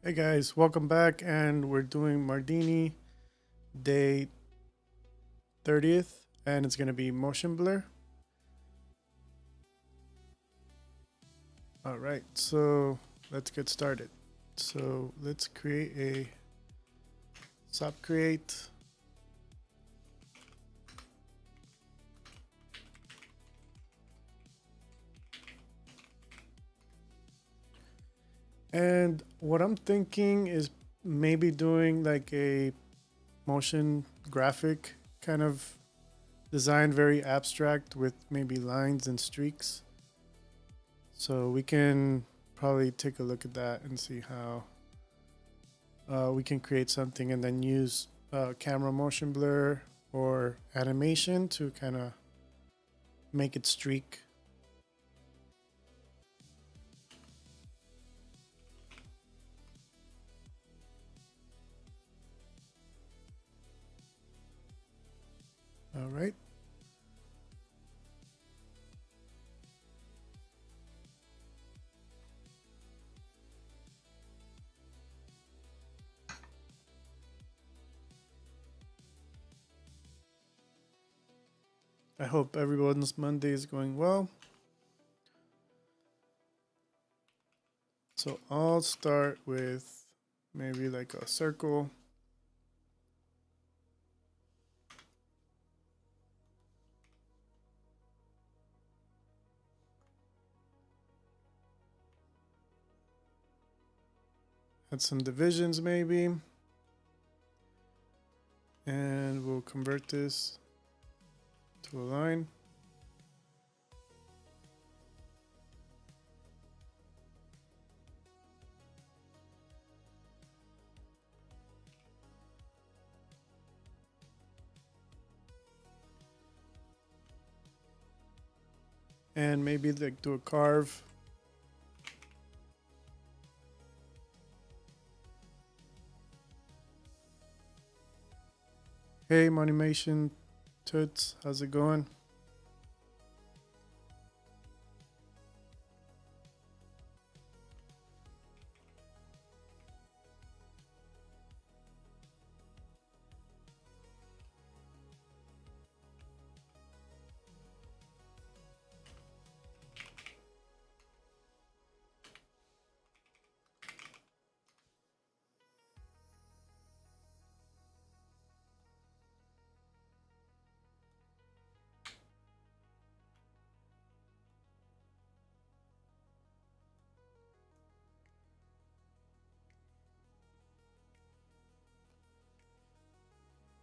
Hey guys, welcome back, and we're doing Mardini day 30th, and it's going to be motion blur. All right, so let's get started. So let's create a sub create. And what I'm thinking is maybe doing like a motion graphic kind of design, very abstract with maybe lines and streaks. So we can probably take a look at that and see how we can create something and then use camera motion blur or animation to kind of make it streak. All right. I hope everyone's Monday is going well. So I'll start with maybe like a circle. Add some divisions maybe. And we'll convert this to a line. And maybe like do a carve. Hey, Monimation Toots, how's it going?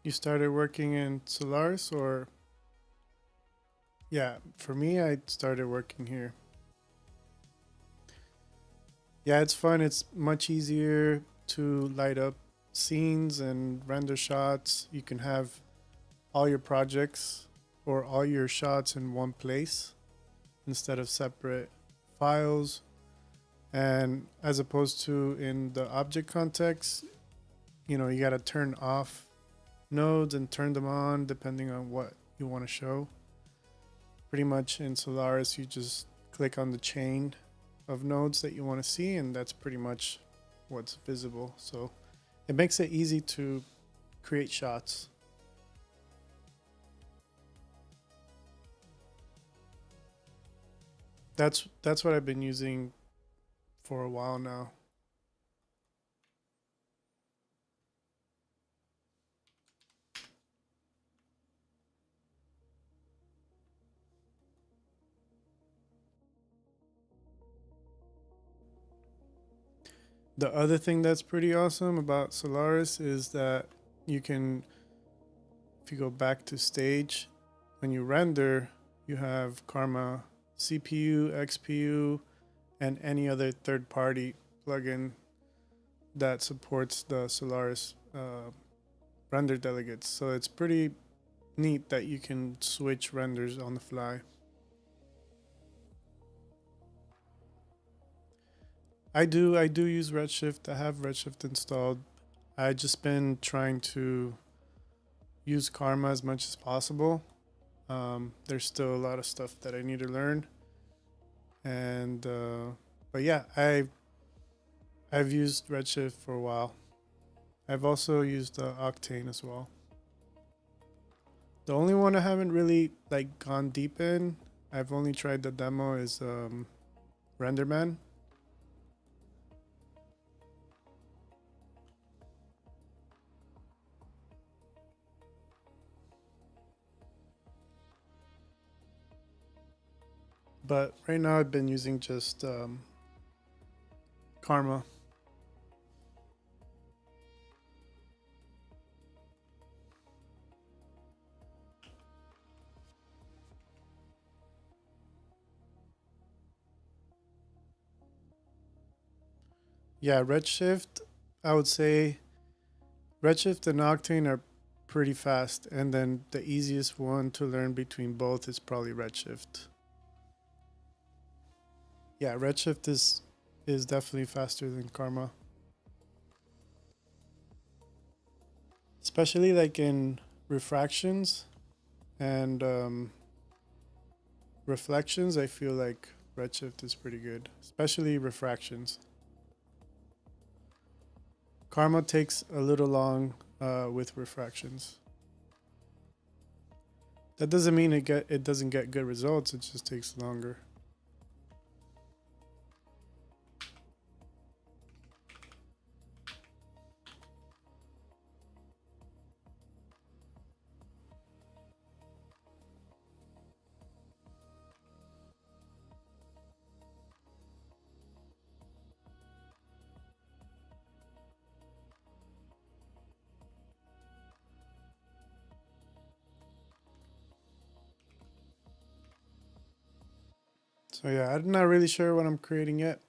You started working in Solaris or? Yeah, for me, I started working here. Yeah, it's fun. It's much easier to light up scenes and render shots. You can have all your projects or all your shots in one place instead of separate files. And as opposed to in the object context, you got to turn off nodes and turn them on depending on what you want to show. Pretty much in Solaris, you just click on the chain of nodes that you want to see, and that's pretty much what's visible. So it makes it easy to create shots. That's what I've been using for a while now. The other thing that's pretty awesome about Solaris is that you can, if you go back to stage, when you render, you have Karma CPU, XPU, and any other third party plugin that supports the Solaris render delegates. So it's pretty neat that you can switch renders on the fly. I do use Redshift. I have Redshift installed. I just been trying to use Karma as much as possible. There's still a lot of stuff that I need to learn, and but yeah, I I've used Redshift for a while. I've also used Octane as well. The only one I haven't really like gone deep in, I've only tried the demo, is RenderMan. But right now I've been using just Karma. Yeah, Redshift, I would say Redshift and Octane are pretty fast, and then the easiest one to learn between both is probably Redshift. Yeah, Redshift is definitely faster than Karma, especially like in refractions and reflections. I feel like Redshift is pretty good, especially refractions. Karma takes a little long with refractions. That doesn't mean it doesn't get good results. It just takes longer. So yeah, I'm not really sure what I'm creating yet.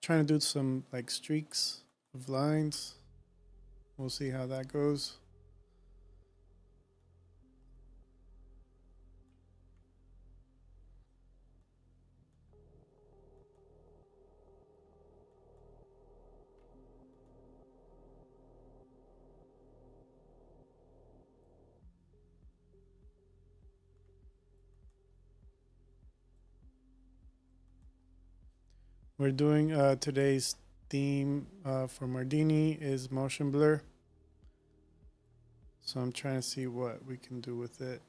Trying to do some like streaks of lines. We'll see how that goes. We're doing today's theme for Mardini is motion blur. So I'm trying to see what we can do with it.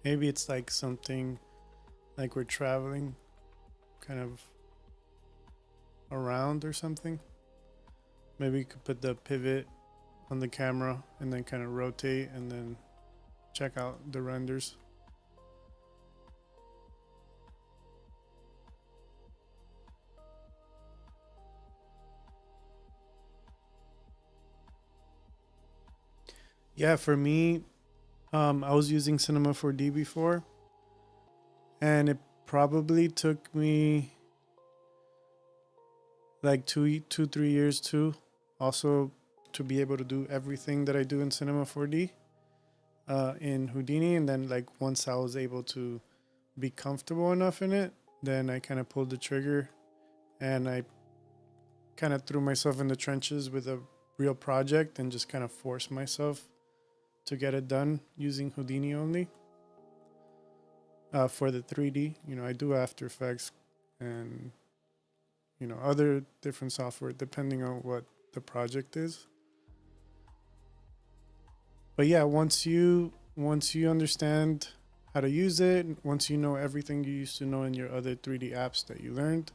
Maybe it's like something like we're traveling kind of around or something. Maybe you could put the pivot on the camera and then kind of rotate and then check out the renders. Yeah, for me, I was using Cinema 4D before, and it probably took me like 3 years too, also to be able to do everything that I do in Cinema 4D in Houdini. And then like once I was able to be comfortable enough in it, then I kind of pulled the trigger and I kind of threw myself in the trenches with a real project and just kind of forced myself to get it done using Houdini only. For the 3D, I do After Effects and other different software depending on what the project is. But yeah, once you understand how to use it, once you know everything you used to know in your other 3D apps that you learned,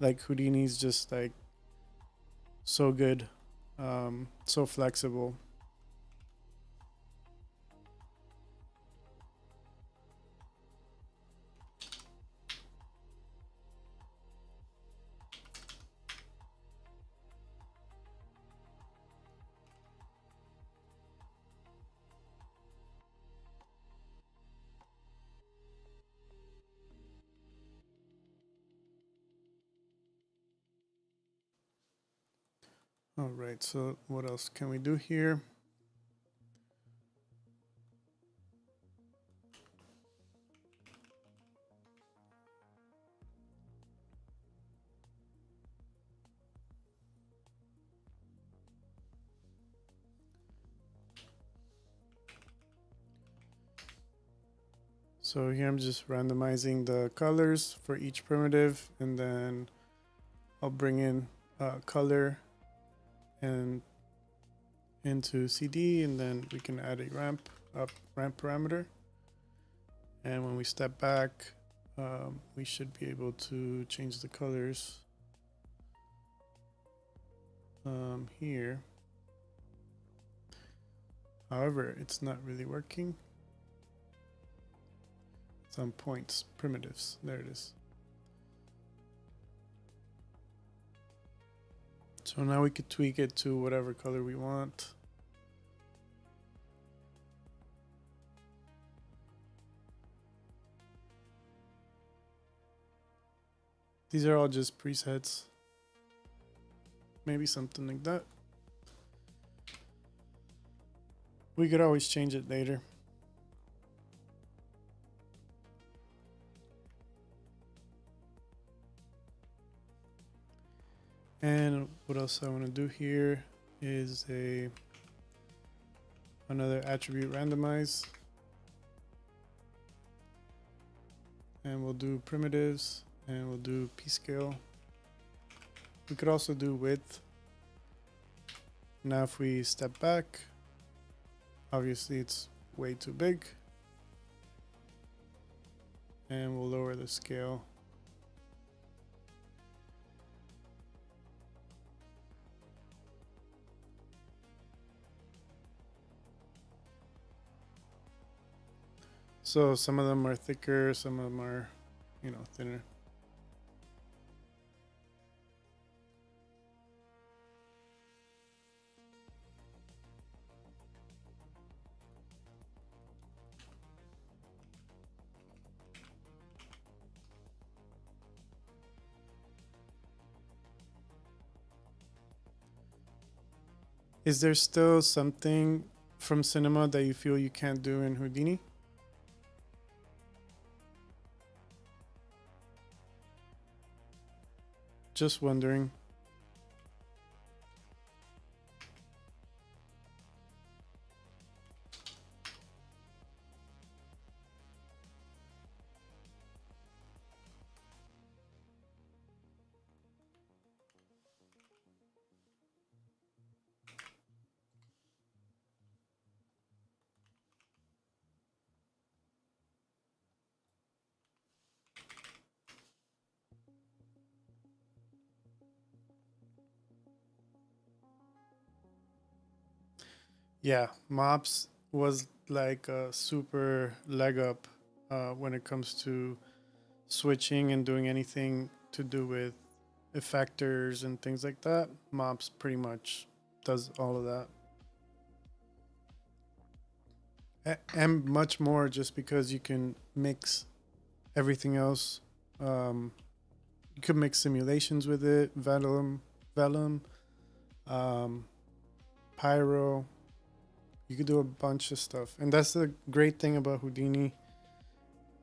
like Houdini's just like so good, so flexible. All right, so what else can we do here? So here I'm just randomizing the colors for each primitive, and then I'll bring in color and into CD, and then we can add a ramp parameter. And when we step back, we should be able to change the colors here. However, it's not really working. Some points, primitives, there it is. So now we could tweak it to whatever color we want. These are all just presets. Maybe something like that. We could always change it later. And what else I want to do here is another attribute randomize. And we'll do primitives, and we'll do p-scale. We could also do width. Now if we step back, obviously it's way too big. And we'll lower the scale. So some of them are thicker, some of them are, thinner. Is there still something from cinema that you feel you can't do in Houdini? Just wondering. Yeah, Mops was like a super leg up when it comes to switching and doing anything to do with effectors and things like that. Mops pretty much does all of that. And much more, just because you can mix everything else. You could mix simulations with it, Vellum, Pyro. You could do a bunch of stuff. And that's the great thing about Houdini.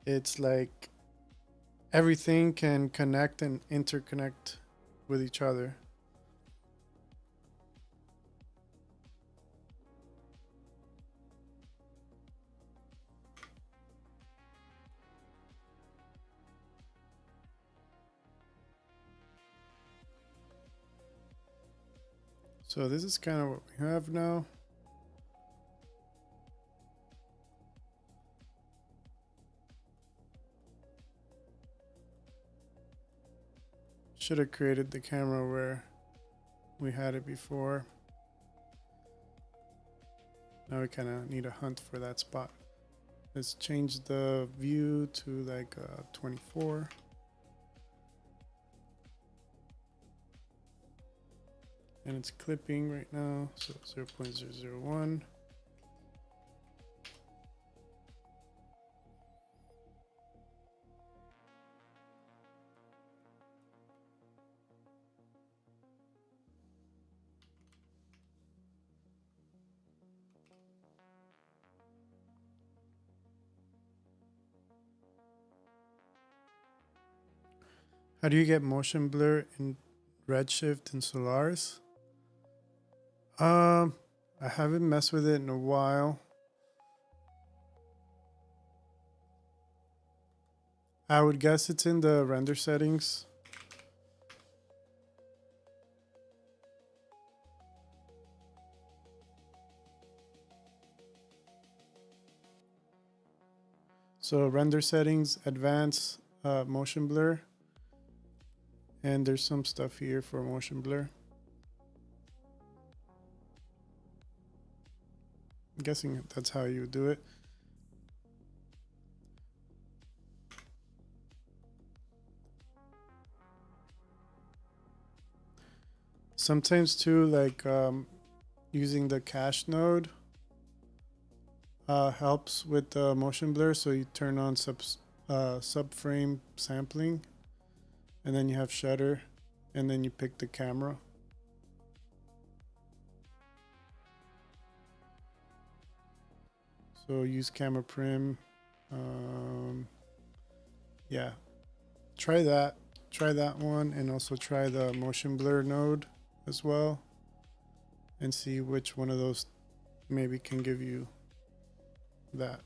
It's like everything can connect and interconnect with each other. So this is kind of what we have now. Should have created the camera where we had it before. Now we kind of need a hunt for that spot. Let's change the view to like 24. And it's clipping right now, so 0.001. How do you get motion blur in Redshift and Solaris? I haven't messed with it in a while. I would guess it's in the render settings. So render settings, advanced motion blur. And there's some stuff here for motion blur. I'm guessing that's how you do it. Sometimes too, like using the cache node helps with the motion blur. So you turn on subframe sampling, and then you have shutter, and then you pick the camera. So use camera prim. Yeah, try that. Try that one, and also try the motion blur node as well, and see which one of those maybe can give you that.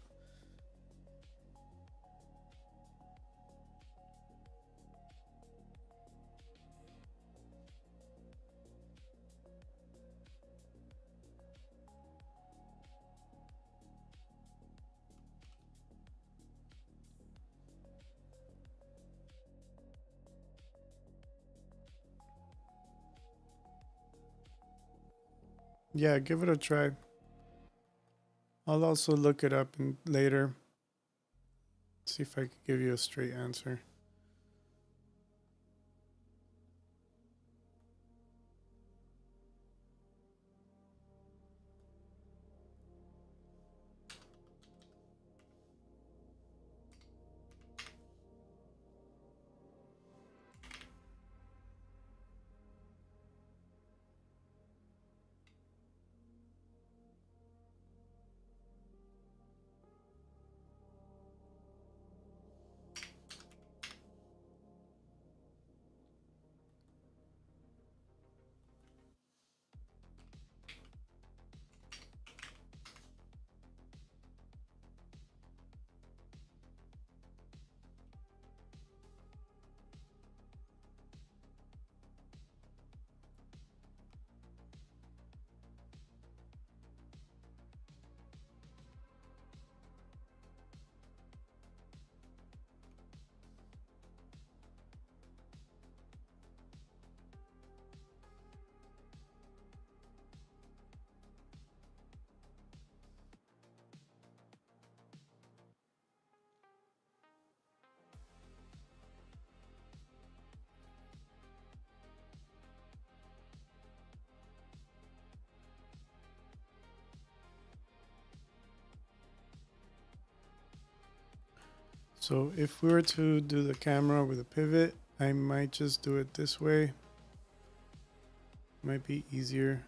Yeah, give it a try. I'll also look it up later. See if I can give you a straight answer. So if we were to do the camera with a pivot, I might just do it this way. Might be easier.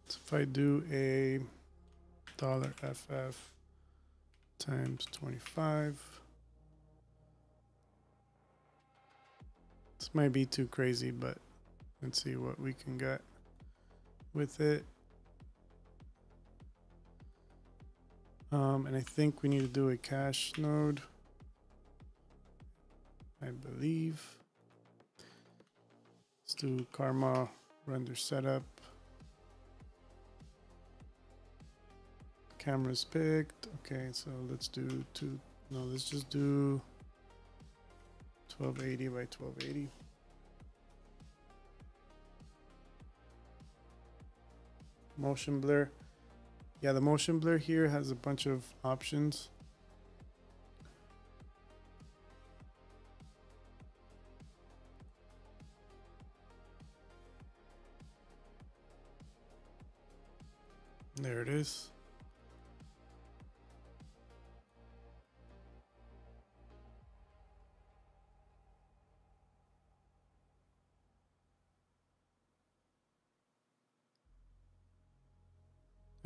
So if I do a $FF times 25. This might be too crazy, but let's see what we can get with it. And I think we need to do a cache node, I believe. Let's do karma render setup. Cameras picked. Okay, so let's do let's just do 1280 by 1280. Motion blur. Yeah, the motion blur here has a bunch of options. is.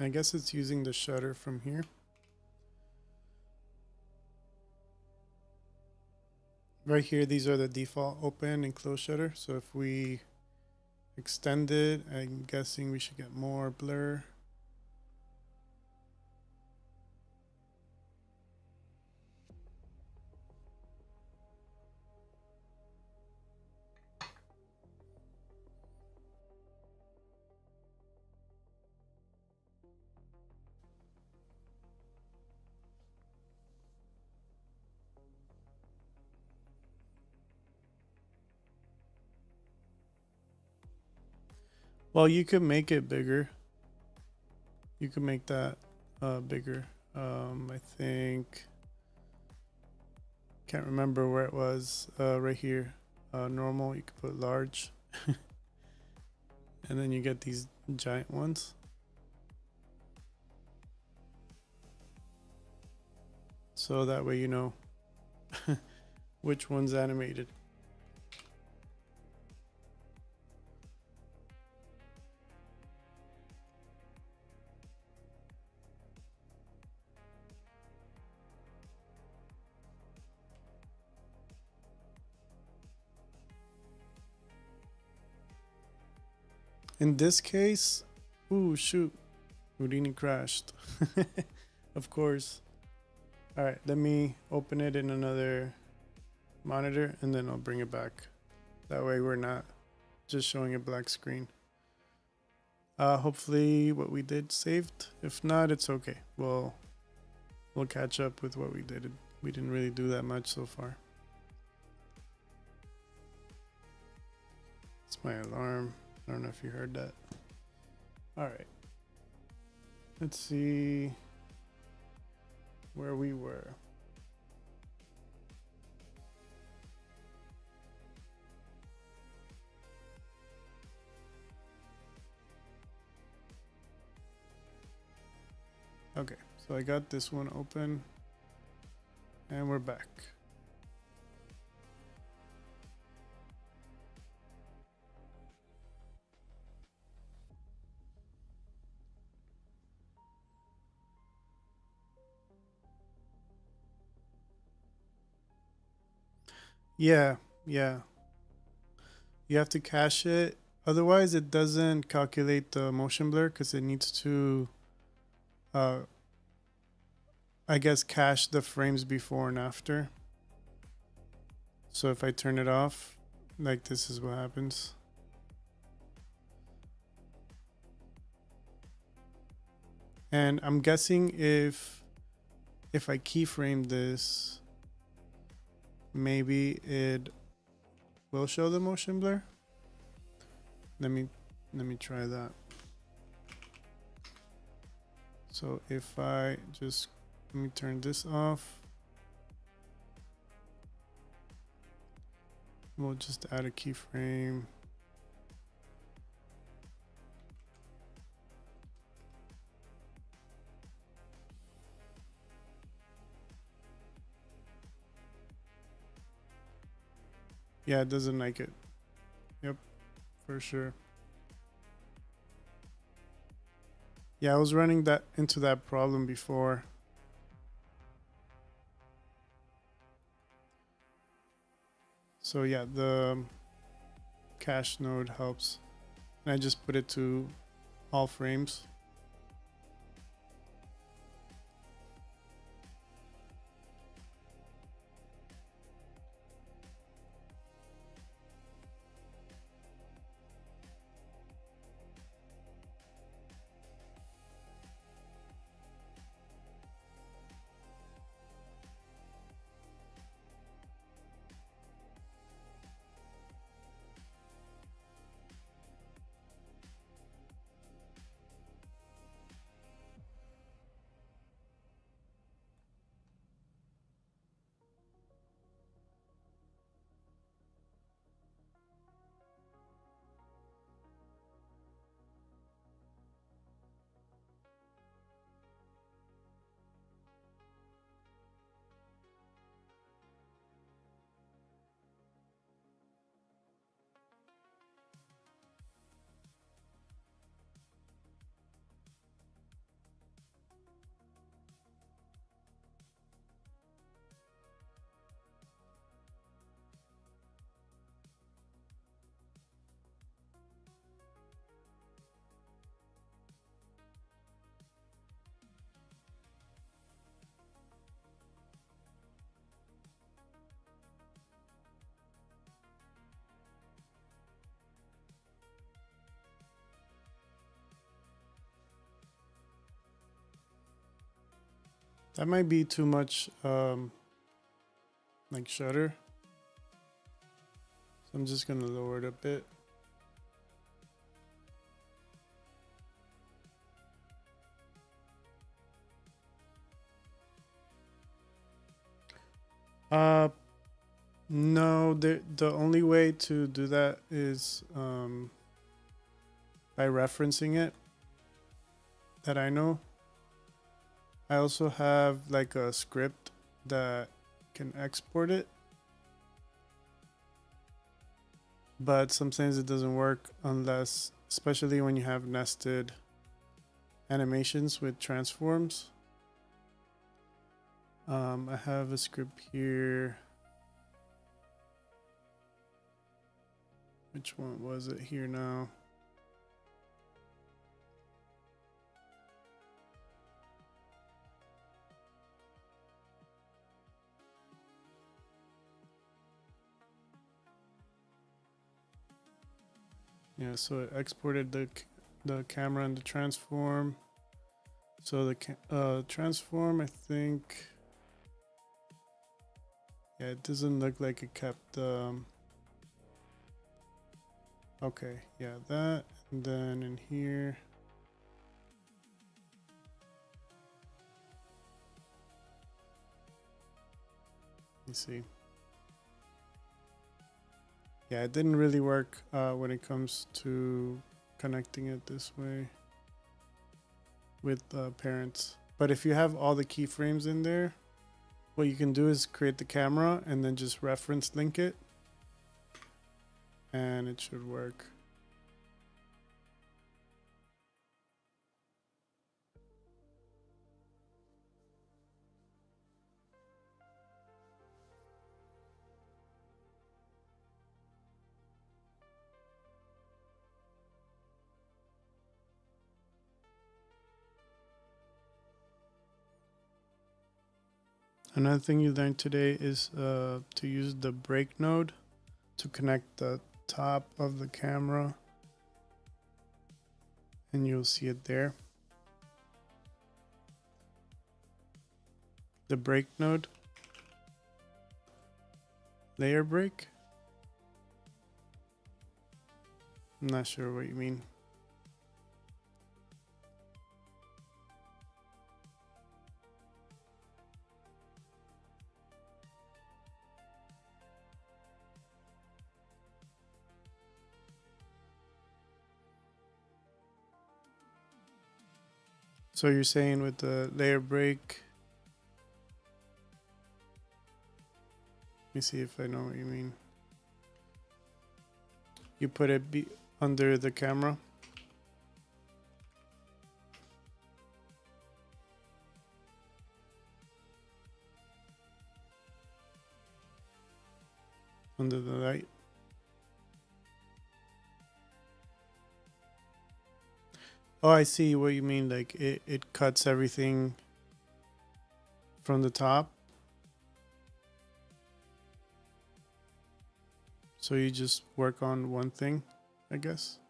I guess it's using the shutter from here. Right here, these are the default open and close shutter. So if we extend it, I'm guessing we should get more blur. Well, you could make it bigger. You could make that bigger. I think, can't remember where it was. Right here, normal. You could put large, and then you get these giant ones. So that way you know which one's animated. In this case, ooh, shoot, Houdini crashed. Of course. All right, let me open it in another monitor and then I'll bring it back. That way we're not just showing a black screen. Hopefully what we did saved. If not, it's okay. We'll catch up with what we did. We didn't really do that much so far. It's my alarm. I don't know if you heard that. All right. Let's see where we were. Okay, so I got this one open and we're back. Yeah. You have to cache it. Otherwise, it doesn't calculate the motion blur because it needs to, I guess, cache the frames before and after. So if I turn it off, like this is what happens. And I'm guessing if I keyframe this, maybe it will show the motion blur. Let me try that. So if I just, let me turn this off. We'll just add a keyframe. Yeah, it doesn't like it. Yep, for sure. Yeah, I was running that into that problem before. So yeah, the cache node helps. And I just put it to all frames. That might be too much like shutter. So I'm just gonna lower it a bit. No, the only way to do that is by referencing it, that I know. I also have like a script that can export it, but sometimes it doesn't work unless, especially when you have nested animations with transforms. I have a script here. Which one was it here now? Yeah, so it exported the camera and the transform. So the transform, I think, yeah, it doesn't look like it kept. Okay, yeah, that, and then in here. Let me see. Yeah, it didn't really work when it comes to connecting it this way with parents. But if you have all the keyframes in there, what you can do is create the camera and then just reference link it, and it should work. Another thing you learned today is to use the break node to connect the top of the camera, and you'll see it there. The break node, layer break. I'm not sure what you mean. So you're saying with the layer break, let me see if I know what you mean. You put it under the camera. Under the light. Oh, I see what you mean. Like it cuts everything from the top. So you just work on one thing, I guess.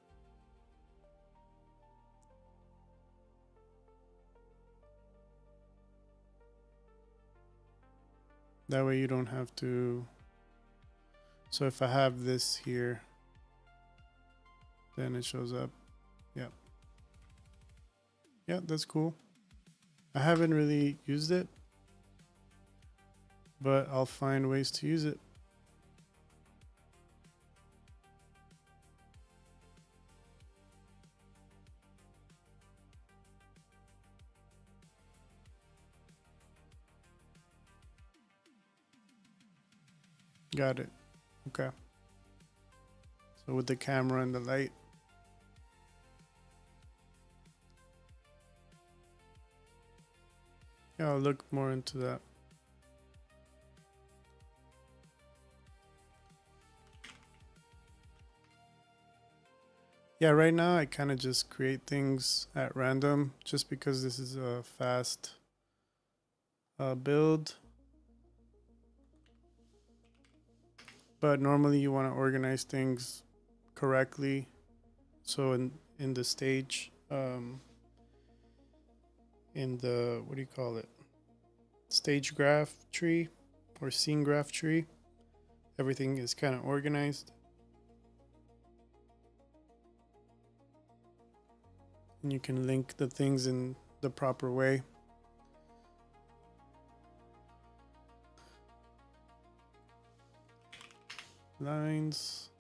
That way you don't have to. So if I have this here, then it shows up. Yeah. Yeah, that's cool. I haven't really used it, but I'll find ways to use it. Got it. Okay. So with the camera and the light. Yeah, I'll look more into that. Yeah, right now I kind of just create things at random just because this is a fast build. But normally you want to organize things correctly. So in the stage, in the, what do you call it? stage graph tree or scene graph tree. Everything is kind of organized. And you can link the things in the proper way. Lines.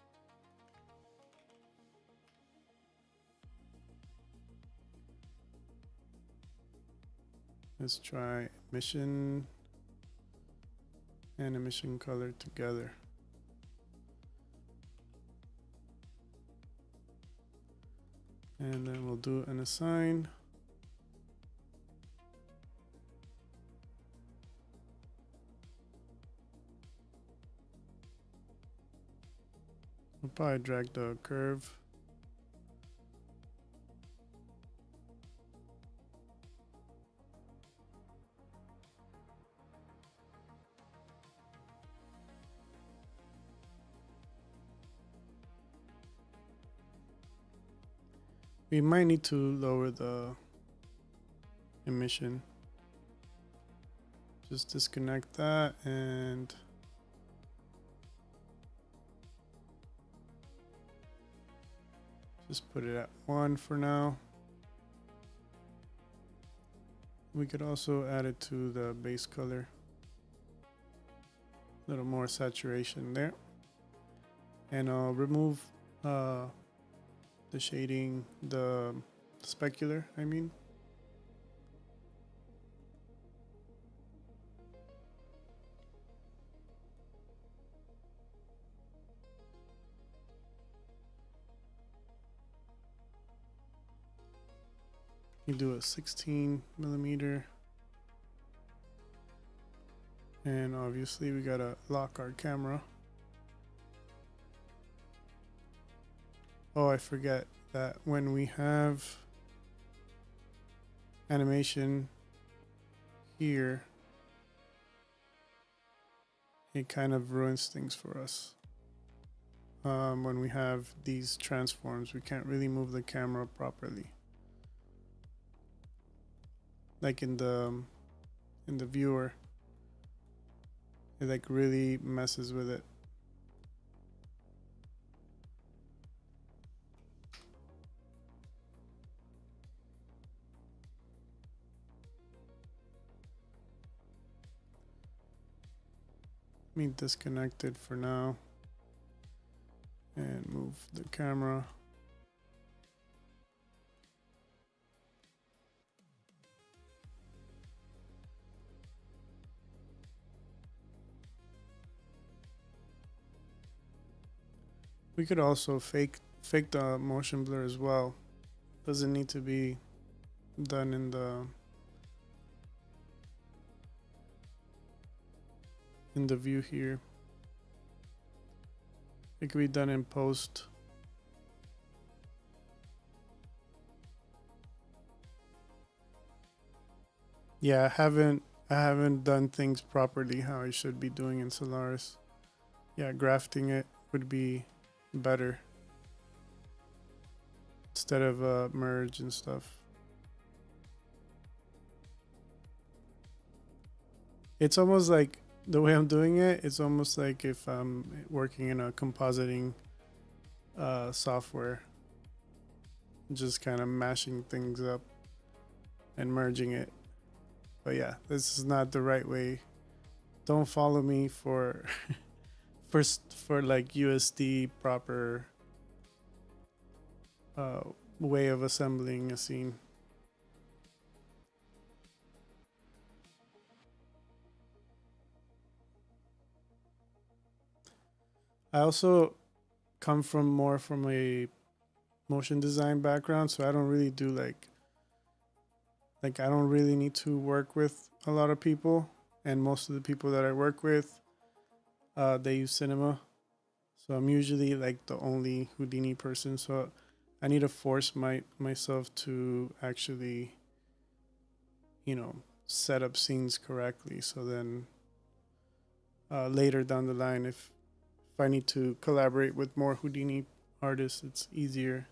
Let's try emission and emission color together. And then we'll do an assign. We'll probably drag the curve. We might need to lower the emission. Just disconnect that and just put it at 1 for now. We could also add it to the base color. A little more saturation there. And I'll remove the shading, the specular, I mean. You do a 16 millimeter. And obviously we gotta lock our camera. Oh, I forget that when we have animation here, it kind of ruins things for us. When we have these transforms, we can't really move the camera properly. Like in the viewer, it like really messes with it. Let me disconnect it for now and move the camera. We could also fake the motion blur as well. Doesn't need to be done in the view here. It could be done in post. Yeah, I haven't done things properly how I should be doing in Solaris. Yeah, grafting it would be better instead of merge and stuff. It's almost like the way I'm doing it, it's almost like if I'm working in a compositing software, just kind of mashing things up and merging it. But yeah, this is not the right way. Don't follow me for for like USD proper way of assembling a scene. I also come from a motion design background, so I don't really do like I don't really need to work with a lot of people, and most of the people that I work with, they use cinema, so I'm usually like the only Houdini person. So I need to force myself to actually, set up scenes correctly. So then later down the line, if I need to collaborate with more Houdini artists, it's easier.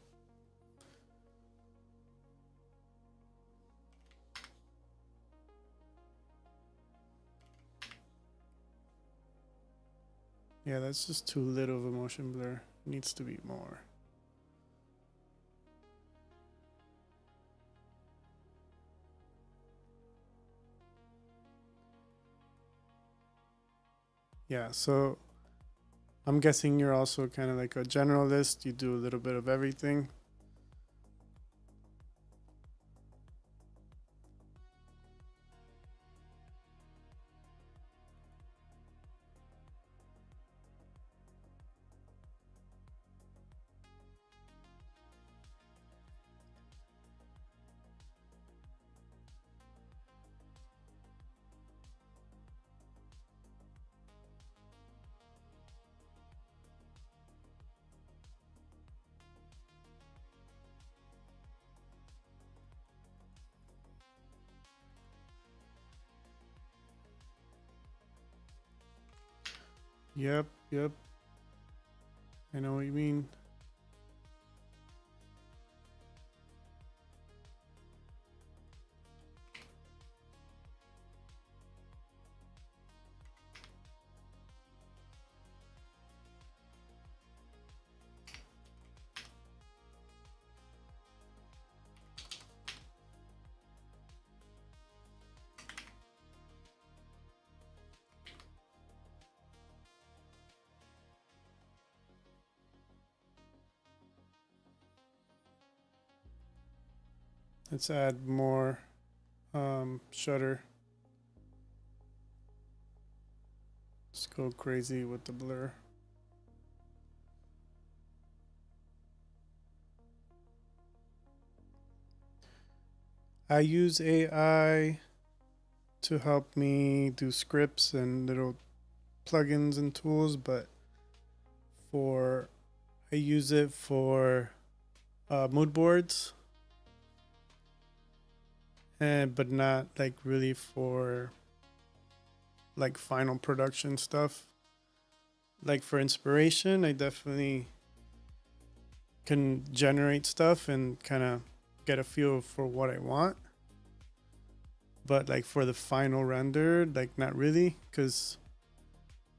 Yeah, that's just too little of a motion blur. It needs to be more. Yeah, so I'm guessing you're also kind of like a generalist. You do a little bit of everything. Yep, yep. I know what you mean. Let's add more shutter. Let's go crazy with the blur. I use AI to help me do scripts and little plugins and tools, but for I use it for mood boards, and but not like really for like final production stuff. Like for inspiration, I definitely can generate stuff and kind of get a feel for what I want. But like for the final render, like not really, because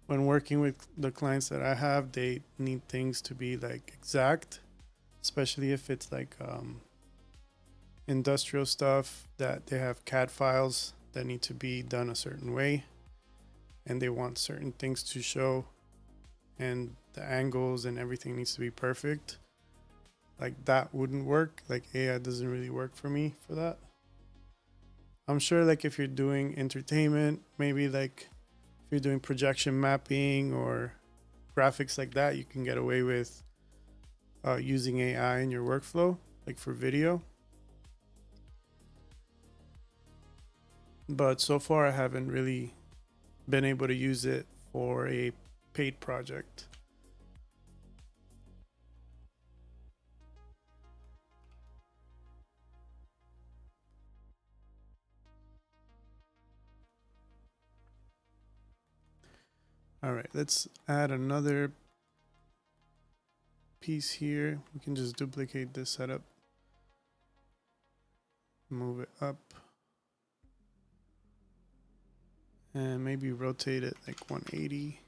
when working with the clients that I have, they need things to be like exact, especially if it's like industrial stuff that they have CAD files that need to be done a certain way, and they want certain things to show, and the angles and everything needs to be perfect. Like that wouldn't work. Like AI doesn't really work for me for that. I'm sure like if you're doing entertainment, maybe like if you're doing projection mapping or graphics like that, you can get away with using AI in your workflow, like for video. But so far, I haven't really been able to use it for a paid project. All right, let's add another piece here. We can just duplicate this setup, move it up, and maybe rotate it like 180.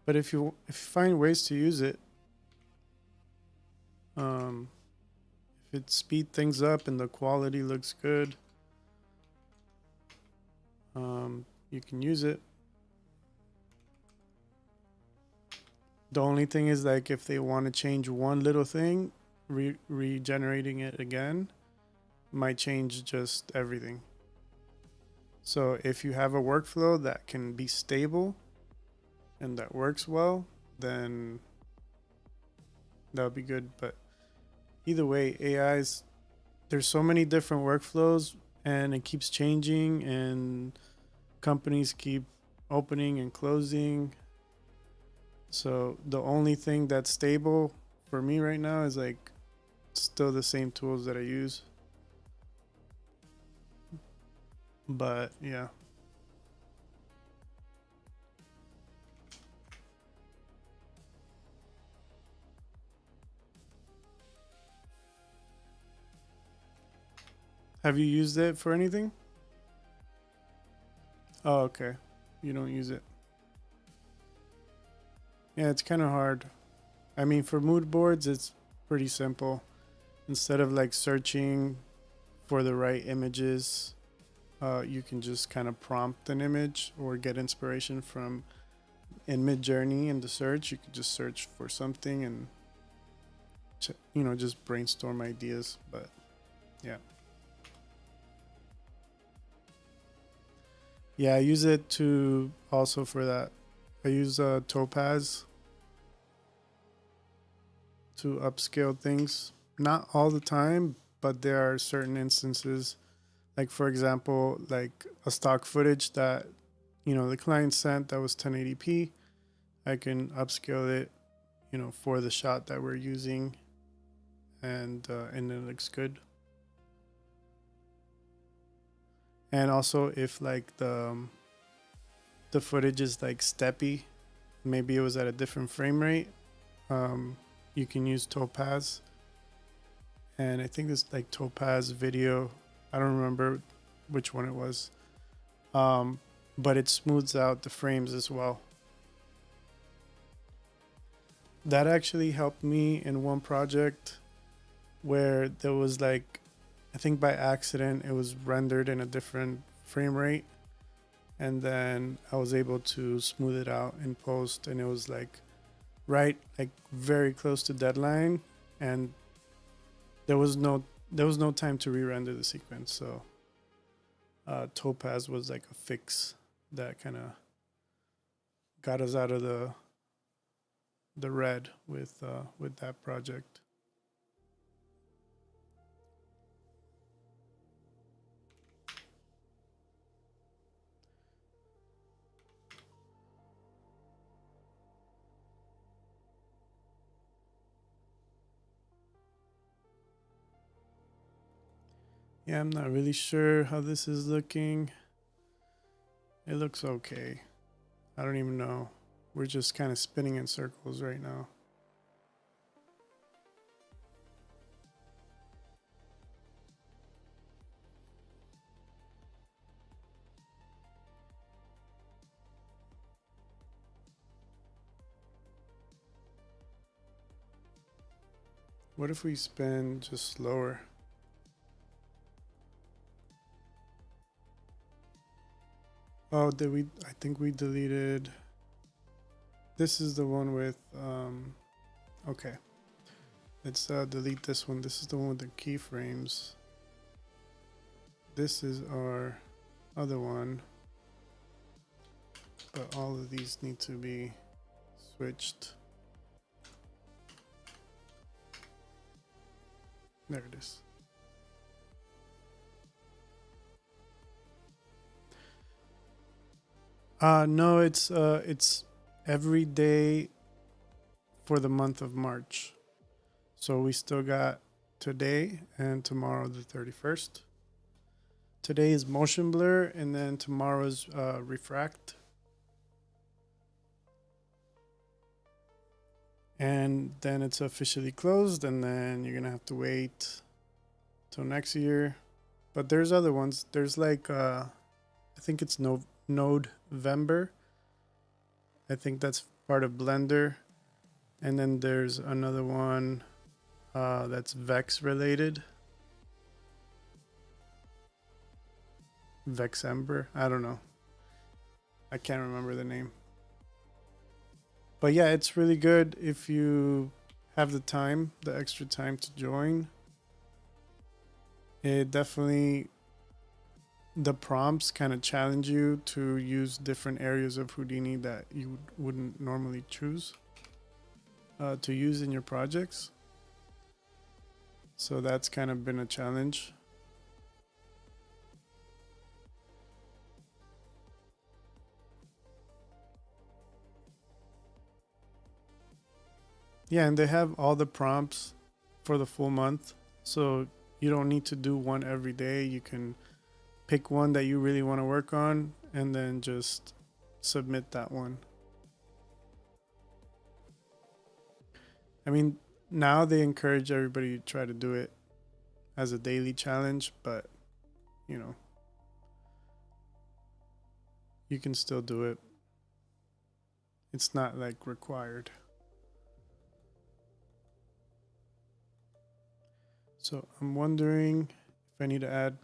But if you find ways to use it, um, if it speed things up and the quality looks good, you can use it. The only thing is like if they want to change one little thing, regenerating it again might change just everything. So if you have a workflow that can be stable and that works well, then that would be good. But either way, AI's there's so many different workflows and it keeps changing and companies keep opening and closing. So the only thing that's stable for me right now is like still the same tools that I use. But yeah. Have you used it for anything? Oh, okay. You don't use it. Yeah, it's kind of hard. I mean, for mood boards, it's pretty simple. Instead of like searching for the right images, you can just kind of prompt an image or get inspiration from in Mid-Journey in the search. You can just search for something and just brainstorm ideas. But yeah, I use it to also for that. I use Topaz to upscale things. Not all the time, but there are certain instances, like for example, like a stock footage that the client sent that was 1080p. I can upscale it, for the shot that we're using, and it looks good. And also, if like the footage is like steppy, maybe it was at a different frame rate. You can use Topaz, and I think this like Topaz video. I don't remember which one it was, but it smooths out the frames as well. That actually helped me in one project where there was like, I think by accident it was rendered in a different frame rate, and then I was able to smooth it out in post, and it was like like very close to deadline, and there was no time to re-render the sequence. So Topaz was like a fix that kind of got us out of the red with that project. Yeah, I'm not really sure how this is looking. It looks okay. I don't even know. We're just kind of spinning in circles right now. What if we spin just slower? Oh, did we? I think we deleted. This is the one with, okay. Let's delete this one. This is the one with the keyframes. This is our other one. But all of these need to be switched. There it is. No, it's every day for the month of March. So we still got today and tomorrow, the 31st. Today is motion blur, and then tomorrow is refract. And then it's officially closed, and then you're gonna have to wait till next year. But there's other ones. There's like I think it's November. I think that's part of Blender. And then there's another one that's Vex related. Vexember. I don't know. I can't remember the name. But yeah, it's really good if you have the time, the extra time to join. It definitely, the prompts kind of challenge you to use different areas of Houdini that you wouldn't normally choose to use in your projects. So that's kind of been a challenge. Yeah, and they have all the prompts for the full month. So you don't need to do one every day. You can pick one that you really want to work on and then just submit that one. I mean, now they encourage everybody to try to do it as a daily challenge, but you know, you can still do it. It's not like required. So I'm wondering if I need to add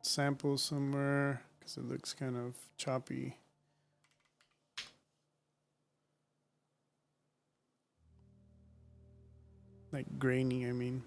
samples somewhere because it looks kind of choppy. Like grainy, I mean.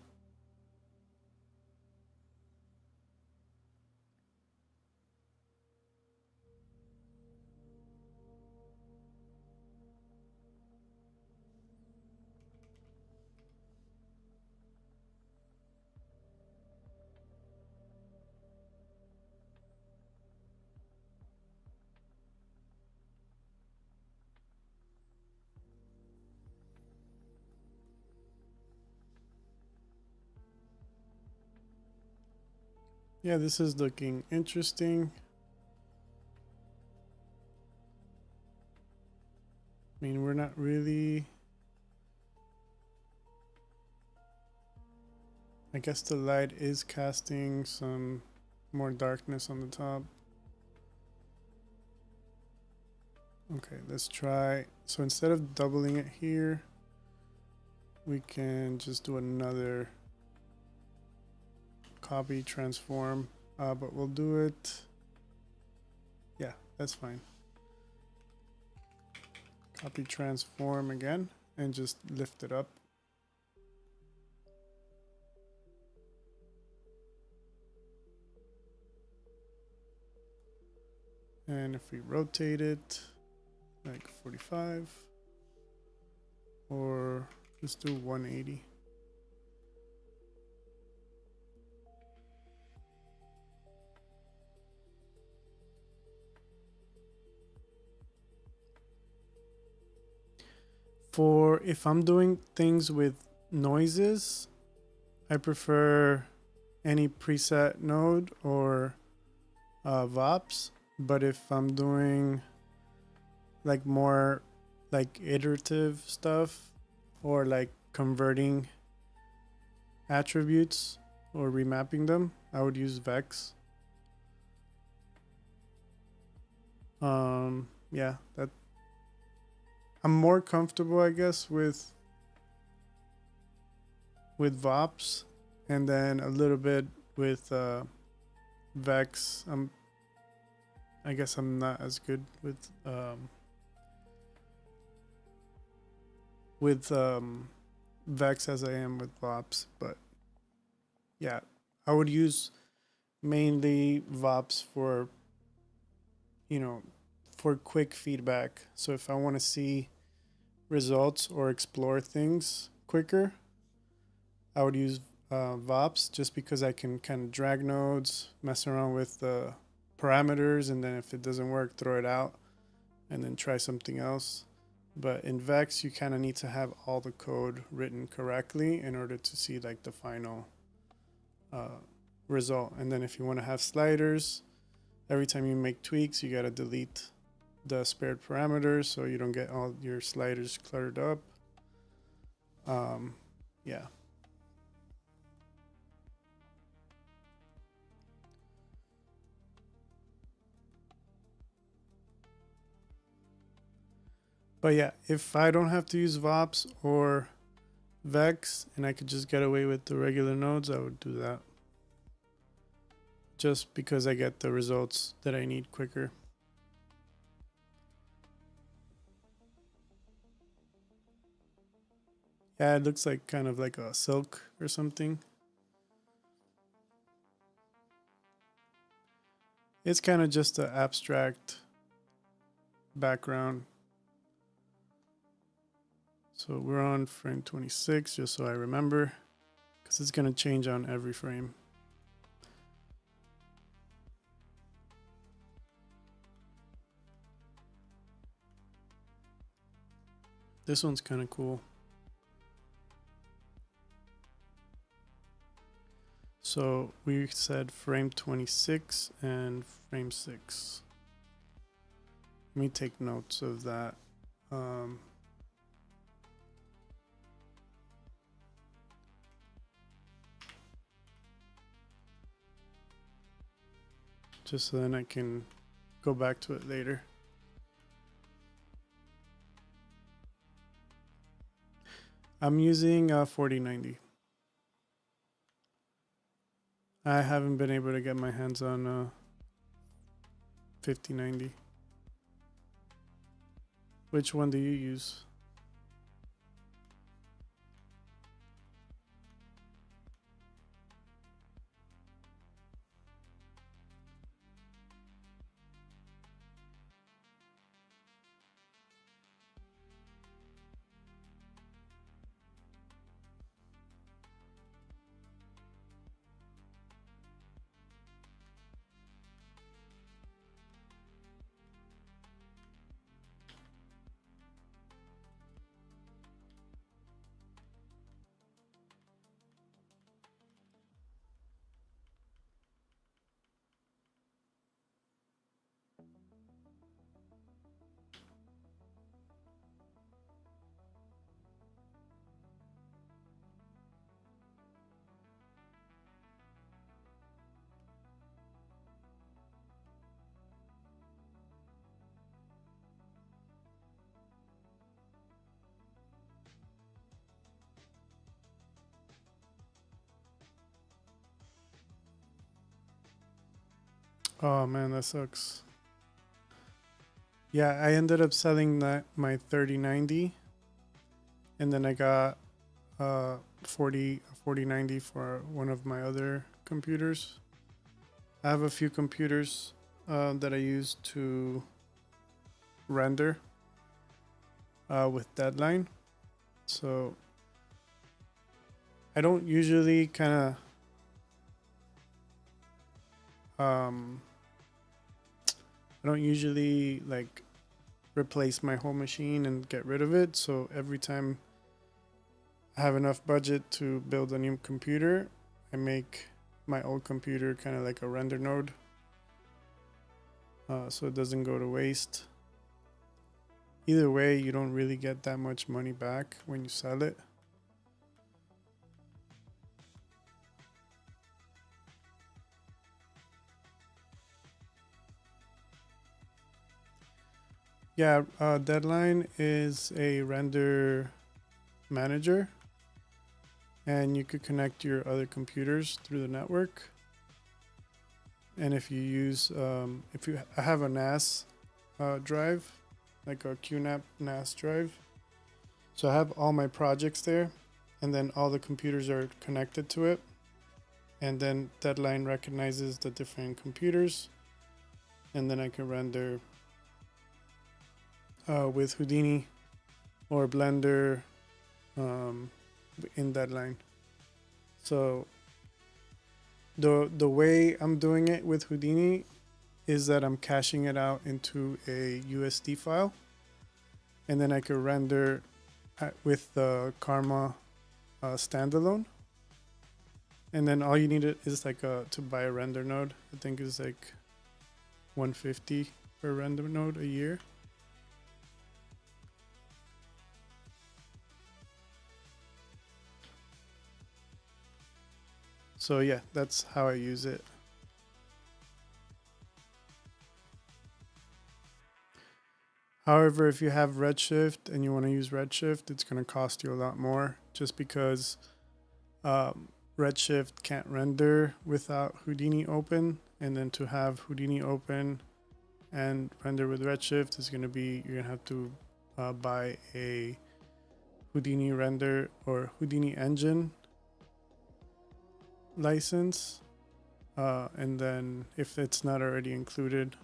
Yeah, this is looking interesting. I mean, we're not really... I guess the light is casting some more darkness on the top. Okay, let's try. So instead of doubling it here, we can just do another copy transform, but we'll do it. Yeah, that's fine. Copy transform again and just lift it up. And if we rotate it like 45 or let's do 180. For if I'm doing things with noises, I prefer any preset node or VOPs. But if I'm doing like more like iterative stuff or like converting attributes or remapping them, I would use Vex. Yeah, that I'm more comfortable, I guess, with VOPs and then a little bit with Vex. I guess I'm not as good with Vex as I am with VOPs, but yeah, I would use mainly VOPs for, you know, for quick feedback. So if I want to see results or explore things quicker, I would use VOPs just because I can kind of drag nodes, mess around with the parameters, and then if it doesn't work, throw it out and then try something else. But in Vex, you kind of need to have all the code written correctly in order to see like the final result. And then if you want to have sliders, every time you make tweaks, you got to delete the spared parameters so you don't get all your sliders cluttered up. Yeah. But yeah, if I don't have to use VOPs or Vex and I could just get away with the regular nodes, I would do that. Just because I get the results that I need quicker. Yeah, it looks like kind of like a silk or something. It's kind of just an abstract background. So we're on frame 26, just so I remember, because it's going to change on every frame. This one's kind of cool. So we said frame 26 and frame 6. Let me take notes of that. just so then I can go back to it later. I'm using 4090. I haven't been able to get my hands on 5090. Which one do you use? Oh man, that sucks. Yeah, I ended up selling my 3090, and then I got 4090 for one of my other computers. I have a few computers that I use to render with deadline. So I don't usually kind of I don't usually like replace my whole machine and get rid of it. So every time I have enough budget to build a new computer, I make my old computer kind of like a render node, so it doesn't go to waste. Either way, you don't really get that much money back when you sell it. Yeah, Deadline is a render manager, and you could connect your other computers through the network. And if you use, I have a NAS drive, like a QNAP NAS drive. So I have all my projects there, and then all the computers are connected to it. And then Deadline recognizes the different computers, and then I can render with Houdini or Blender in Deadline. So the way I'm doing it with Houdini is that I'm caching it out into a USD file, and then I can render with the Karma standalone. And then all you need is like to buy a render node. I think it's like 150 per render node a year. So yeah, that's how I use it. However, if you have Redshift and you want to use Redshift, it's going to cost you a lot more, just because Redshift can't render without Houdini open. And then to have Houdini open and render with Redshift is going to be, you're going to have to buy a Houdini render or Houdini engine license. And then if it's not already included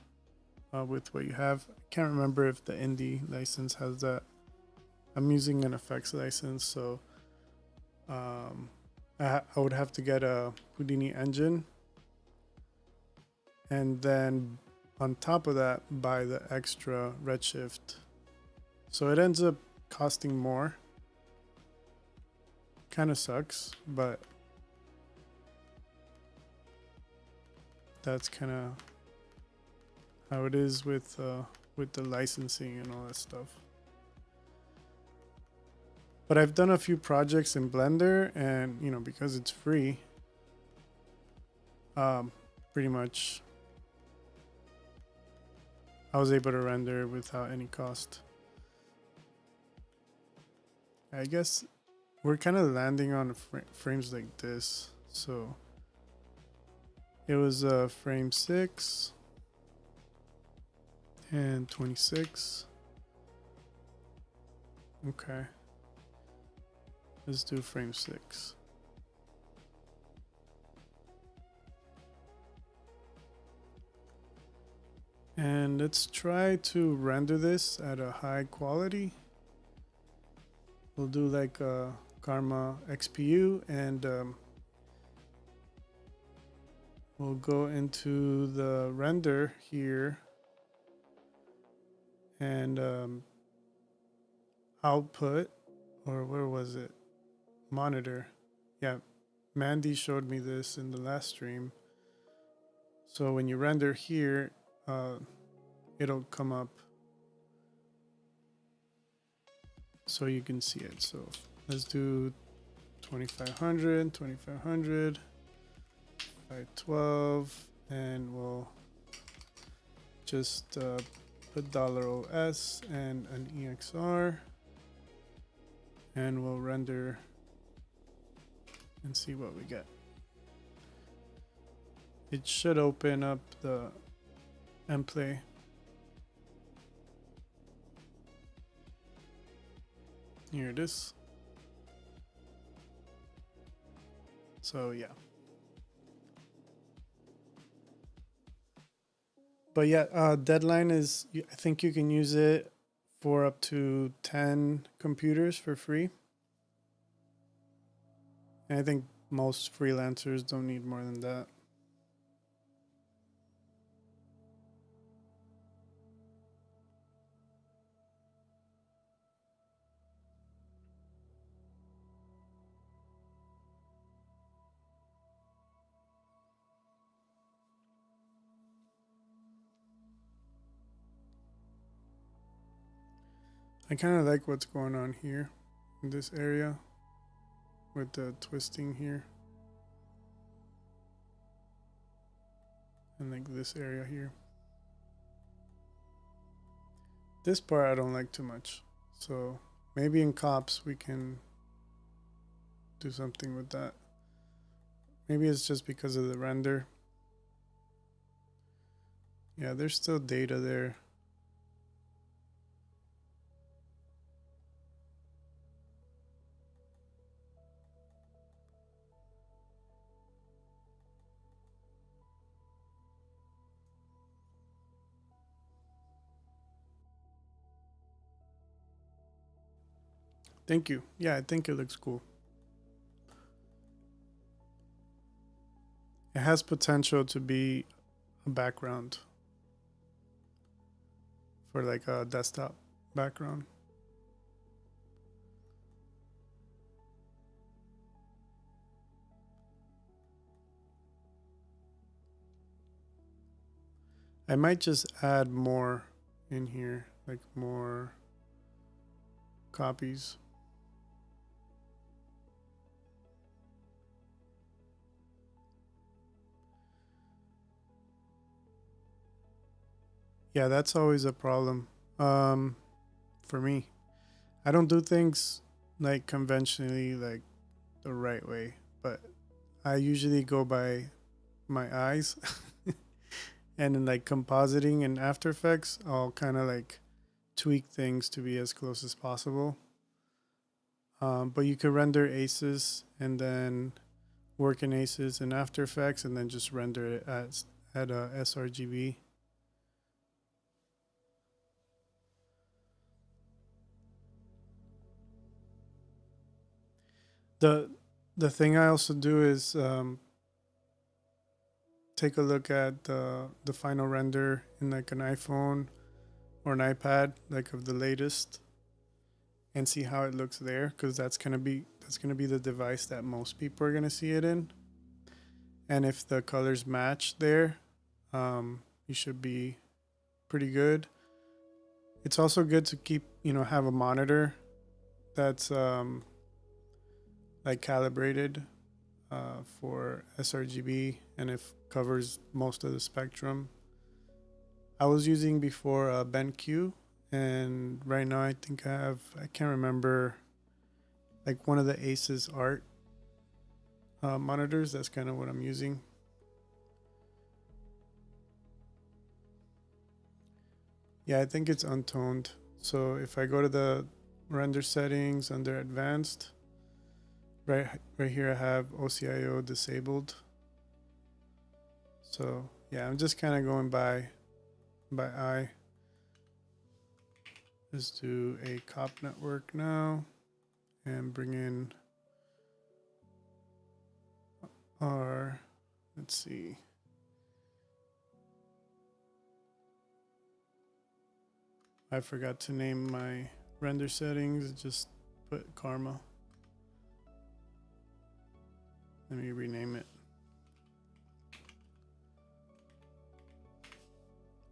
with what you have, I can't remember if the indie license has that. I'm using an effects license, so I would have to get a Houdini engine, and then on top of that buy the extra Redshift. So it ends up costing more. Kind of sucks, but that's kind of how it is with the licensing and all that stuff. But I've done a few projects in Blender, and because it's free, pretty much I was able to render without any cost. I guess we're kind of landing on frames like this. So it was frame 6 and 26. Okay. Let's do frame 6. And let's try to render this at a high quality. We'll do like a Karma XPU, and we'll go into the render here and output, or where was it? Monitor. Yeah, Mandy showed me this in the last stream. So when you render here, it'll come up so you can see it. So let's do 2500, 2500, 512, and we'll just put $OS and an EXR, and we'll render and see what we get. It should open up the MPlay. Here it is. So yeah. But yeah, deadline is, I think you can use it for up to 10 computers for free. And I think most freelancers don't need more than that. I kind of like what's going on here in this area with the twisting here. And like this area here. This part I don't like too much. So maybe in cops we can do something with that. Maybe it's just because of the render. Yeah, there's still data there. Thank you. Yeah, I think it looks cool. It has potential to be a background for like a desktop background. I might just add more in here, like more copies. Yeah, that's always a problem for me. I don't do things like conventionally, like the right way, but I usually go by my eyes. And in like compositing and After Effects, I'll kind of like tweak things to be as close as possible. But you could render aces and then work in aces in After Effects and then just render it at a sRGB. The thing I also do is take a look at the final render in like an iPhone or an iPad, like of the latest, and see how it looks there, because that's gonna be the device that most people are gonna see it in. And if the colors match there, you should be pretty good. It's also good to keep, have a monitor that's like calibrated for sRGB, and if covers most of the spectrum. I was using before BenQ, and right now I think I can't remember, like one of the Asus Art monitors. That's kind of what I'm using. Yeah, I think it's untoned. So if I go to the render settings under advanced, right here I have OCIO disabled. So yeah, I'm just kind of going by eye. Let's do a cop network now and bring in our, let's see. I forgot to name my render settings, just put Karma. Let me rename it.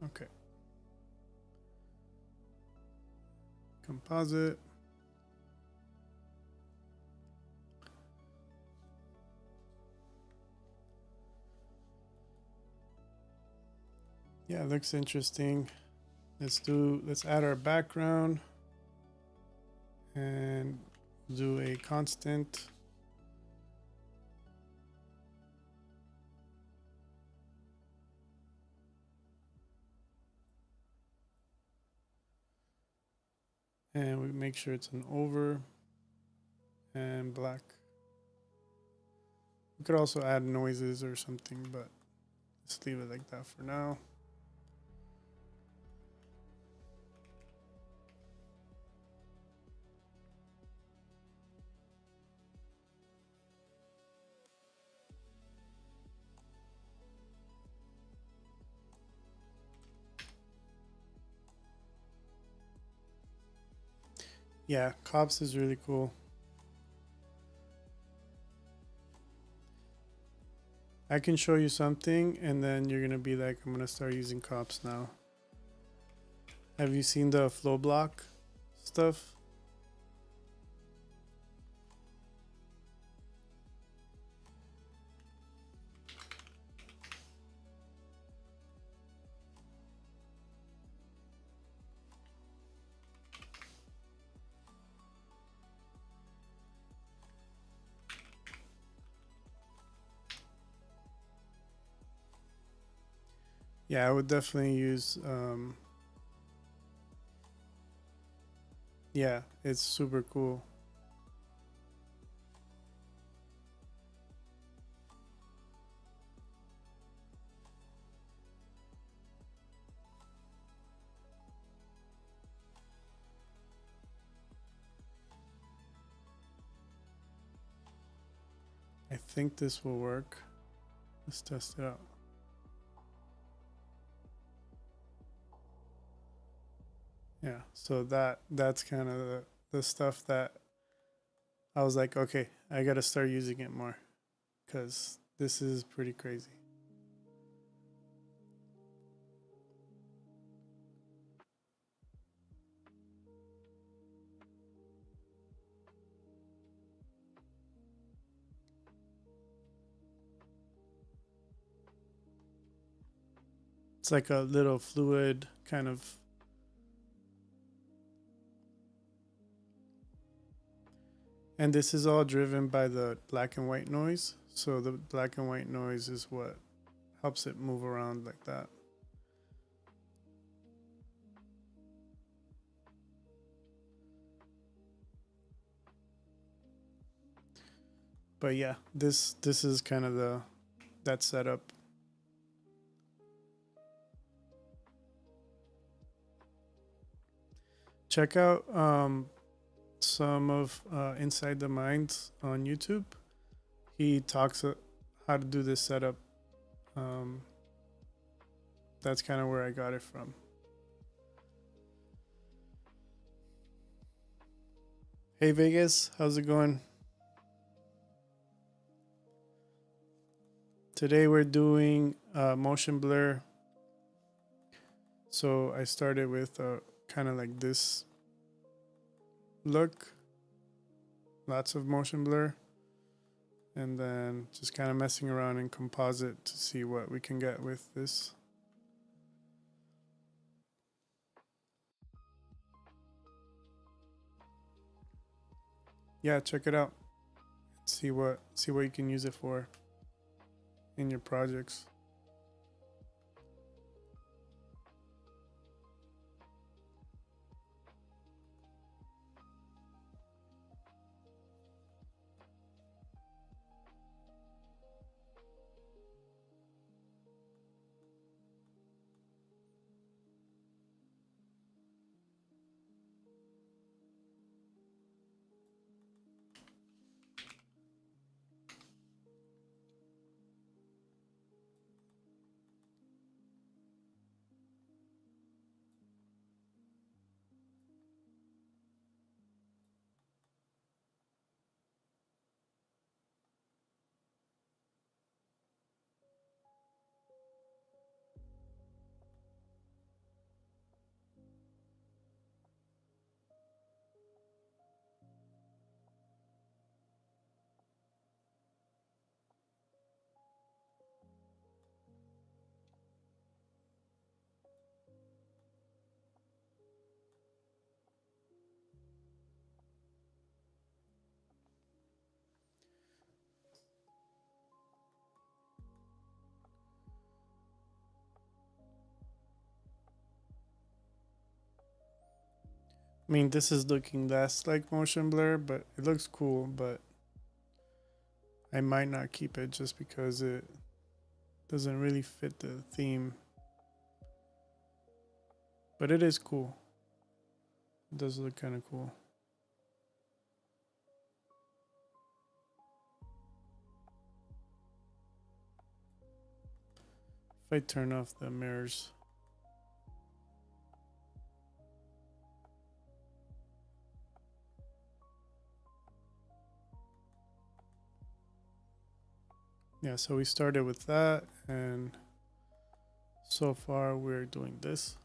Okay. Composite. Yeah, it looks interesting. Let's add our background and do a constant. And we make sure it's an over and black. We could also add noises or something, but let's leave it like that for now. Yeah, cops is really cool. I can show you something and then you're gonna be like, I'm gonna start using cops now. Have you seen the flow block stuff? Yeah, I would definitely use, yeah, it's super cool. I think this will work. Let's test it out. Yeah, so that's kind of the stuff that I was like, okay, I gotta start using it more because this is pretty crazy. It's like a little fluid kind of. And this is all driven by the black and white noise. So the black and white noise is what helps it move around like that. But yeah, this is kind of that setup. Check out some of Inside the Minds on YouTube. He talks how to do this setup. That's kind of where I got it from. Hey Vegas, how's it going? Today we're doing motion blur. So I started with kind of like this look, lots of motion blur, and then just kind of messing around in composite to see what we can get with this. Yeah, check it out. See what you can use it for in your projects. I mean, this is looking less like motion blur, but it looks cool, but I might not keep it just because it doesn't really fit the theme. But it is cool. It does look kind of cool. If I turn off the mirrors. Yeah, so we started with that, and so far we're doing this.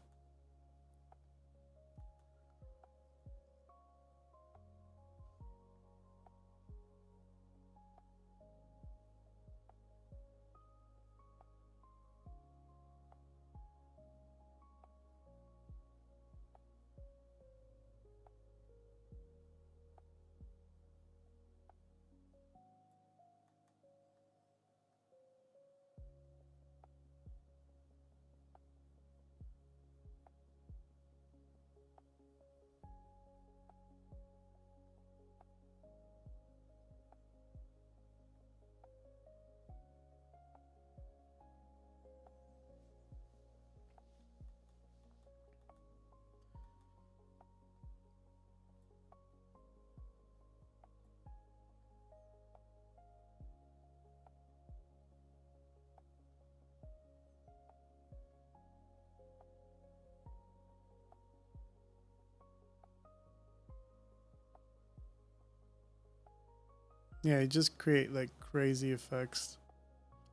Yeah, you just create like crazy effects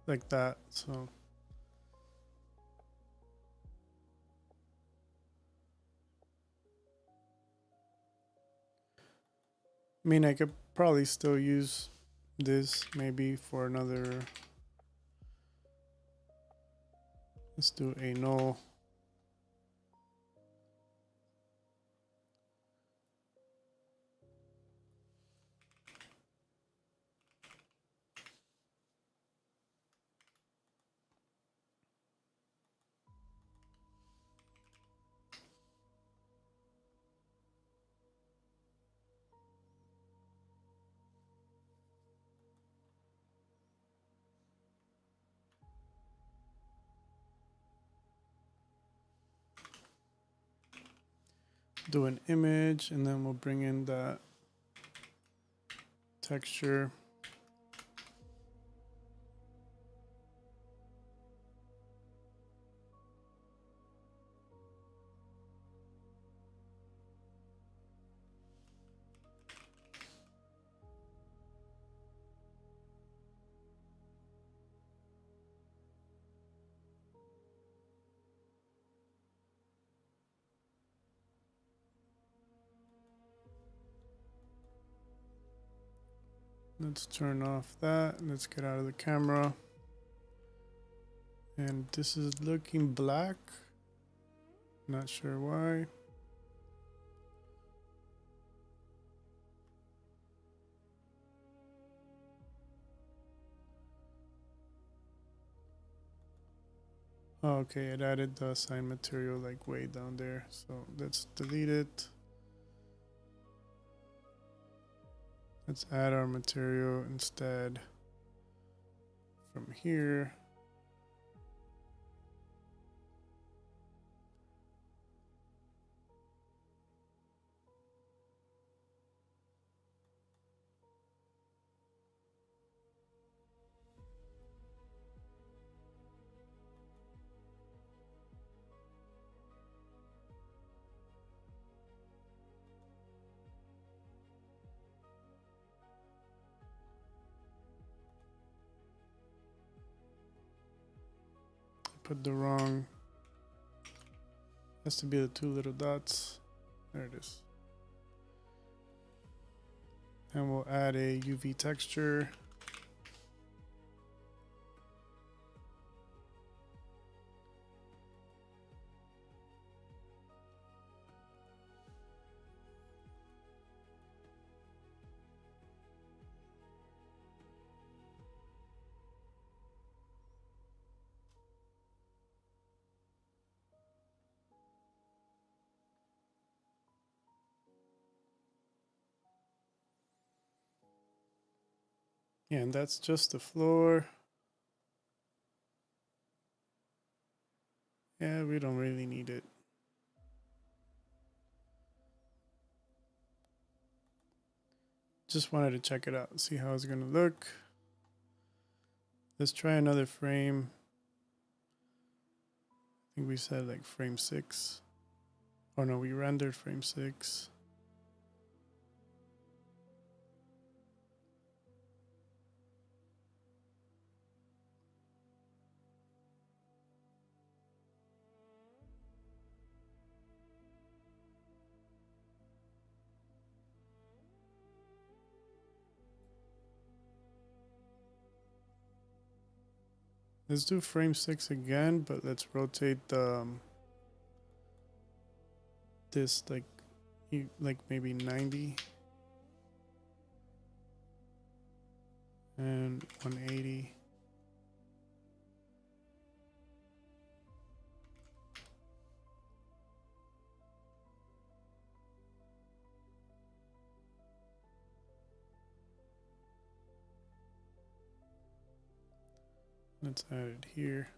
like that. So I mean, I could probably still use this maybe for another. Let's do a null. Do an image, and then we'll bring in that texture. Let's turn off that. Let's get out of the camera. And this is looking black. Not sure why. Oh, okay, it added the assigned material like way down there. So let's delete it. Let's add our material instead from here. Put the wrong, has to be the two little dots. There it is. And we'll add a UV texture. Yeah, and that's just the floor. Yeah, we don't really need it. Just wanted to check it out, see how it's gonna look. Let's try another frame. I think we said like frame 6. Oh no, we rendered frame 6. Let's do frame 6 again, but let's rotate the this like maybe 90 and 180. Let's add it here.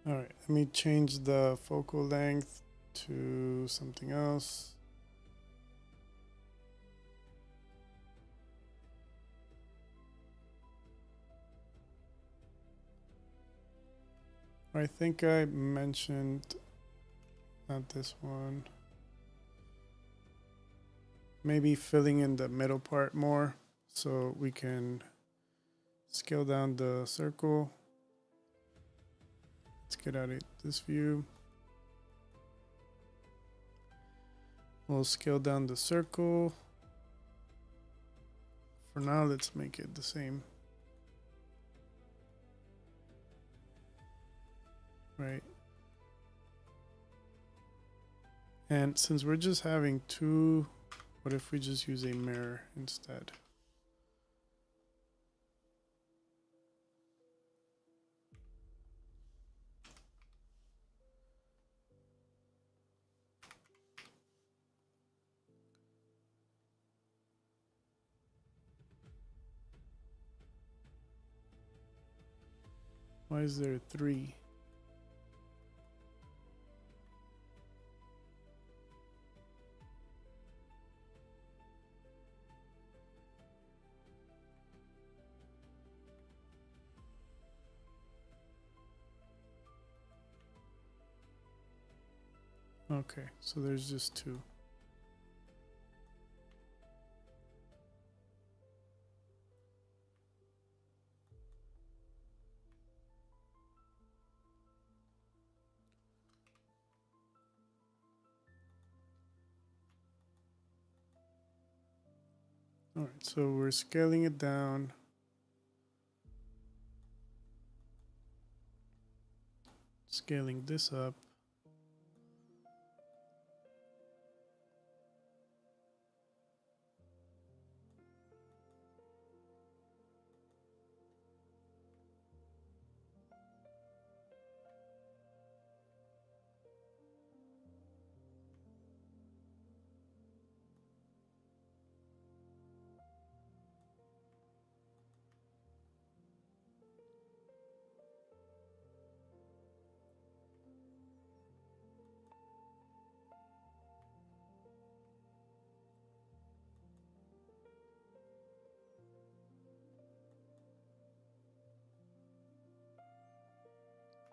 All right, let me change the focal length to something else. I think I mentioned, not this one, maybe filling in the middle part more so we can scale down the circle. Let's get out of this view. We'll scale down the circle. For now, let's make it the same. Right. And since we're just having two, what if we just use a mirror instead? Why is there 3? Okay, so there's just two. All right, so we're scaling it down. Scaling this up.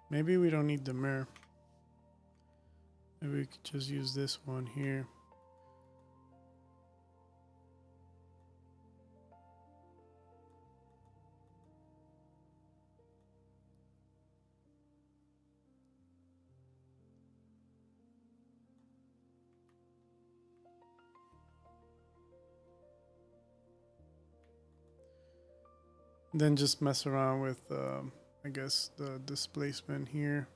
Maybe we don't need the mirror. Maybe we could just use this one here. Then just mess around with, I guess, the displacement here.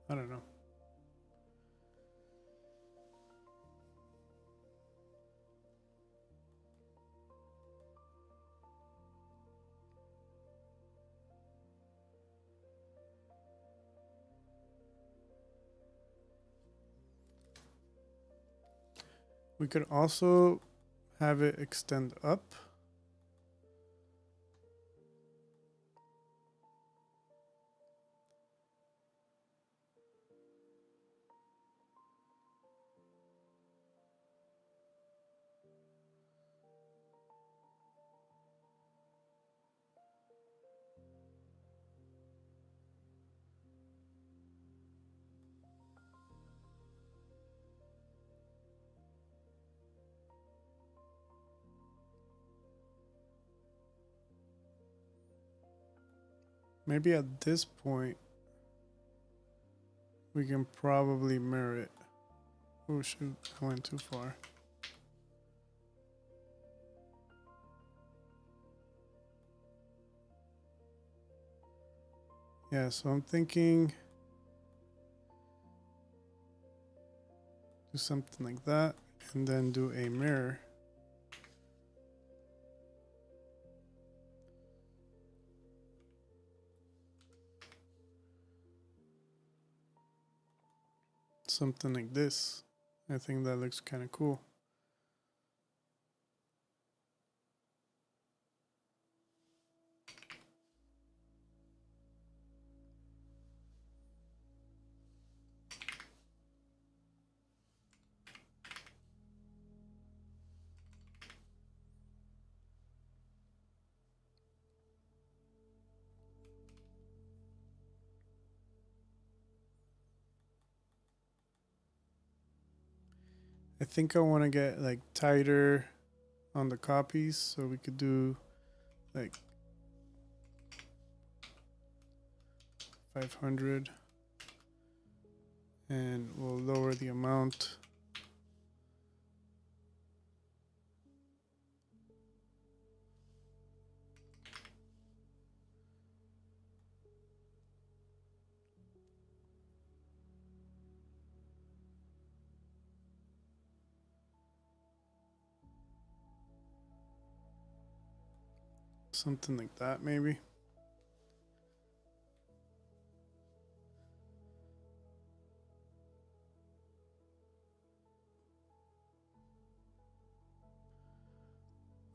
I don't know. We could also have it extend up. Maybe at this point, we can probably mirror it. Oh shoot, I went too far. Yeah, so I'm thinking do something like that and then do a mirror. Something like this. I think that looks kind of cool. I think I want to get like tighter on the copies, so we could do like 500 and we'll lower the amount. Something like that, maybe.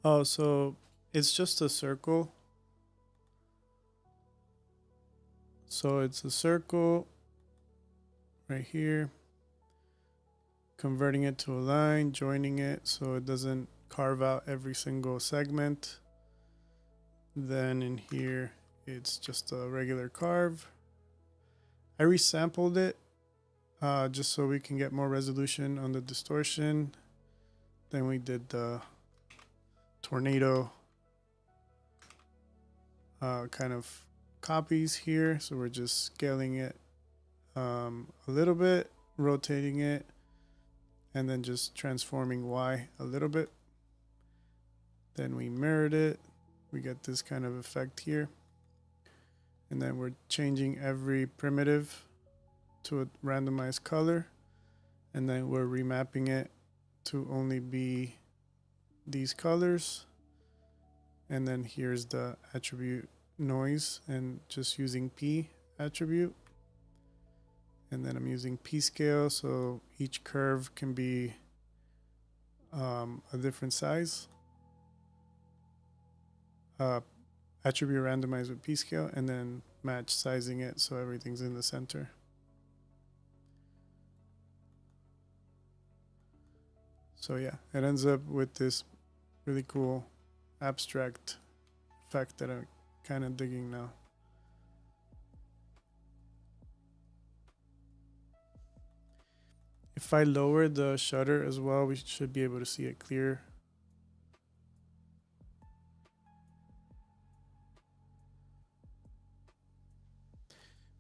Oh, so it's just a circle. So it's a circle right here. Converting it to a line, joining it so it doesn't carve out every single segment. Then in here, it's just a regular carve. I resampled it just so we can get more resolution on the distortion. Then we did the tornado kind of copies here. So we're just scaling it a little bit, rotating it, and then just transforming Y a little bit. Then we mirrored it. We get this kind of effect here. And then we're changing every primitive to a randomized color. And then we're remapping it to only be these colors. And then here's the attribute noise and just using P attribute. And then I'm using P scale, so each curve can be a different size. Attribute randomized with P scale, and then match sizing it so everything's in the center. So yeah, it ends up with this really cool abstract effect that I'm kind of digging now. If I lower the shutter as well, we should be able to see it clear.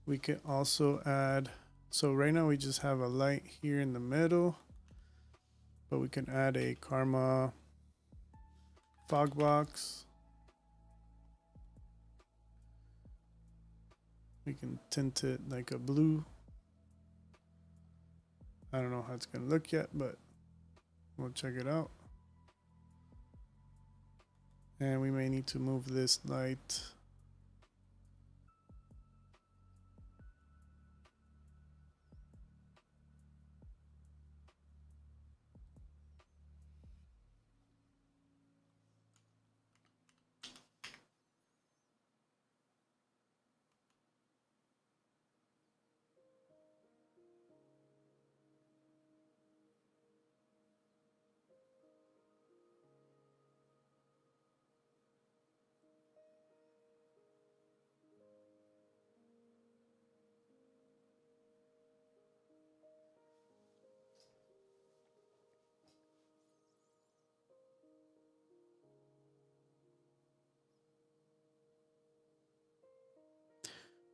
We can also add, so right now we just have a light here in the middle, but we can add a karma fog box. We can tint it like a blue. I don't know how it's gonna look yet, but we'll check it out. And we may need to move this light.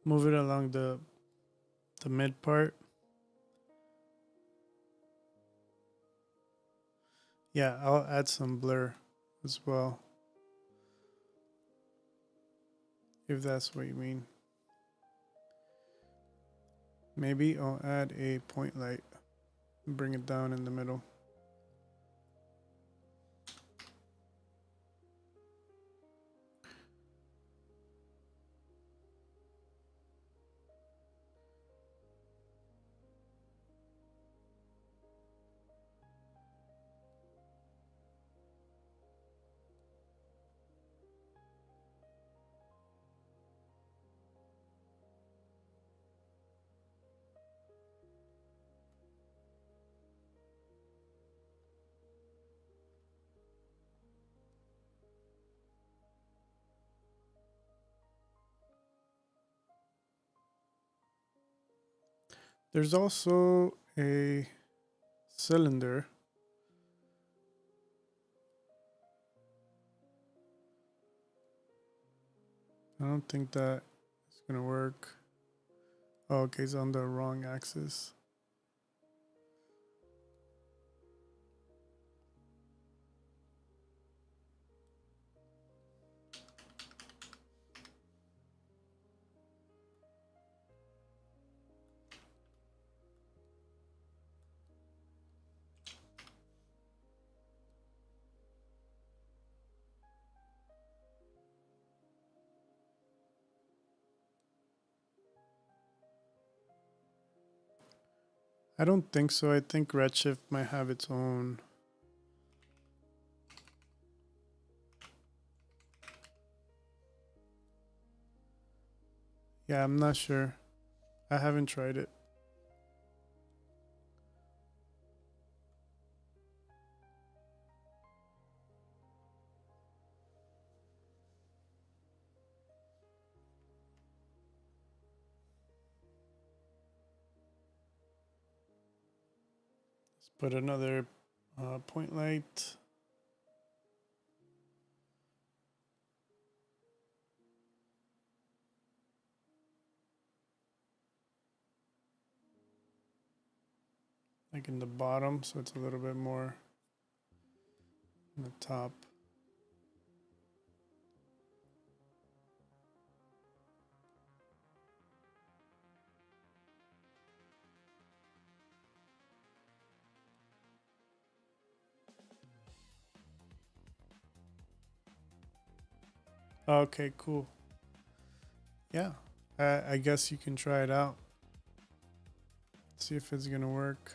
Move it along the mid part. Yeah, I'll add some blur as well, if that's what you mean. Maybe I'll add a point light and bring it down in the middle. There's also a cylinder. I don't think that is gonna work. Oh, okay, it's on the wrong axis. I don't think so. I think Redshift might have its own. Yeah, I'm not sure. I haven't tried it. Put another point light. Like in the bottom, so it's a little bit more on the top. Okay, cool. Yeah, I guess you can try it out. See if it's gonna work.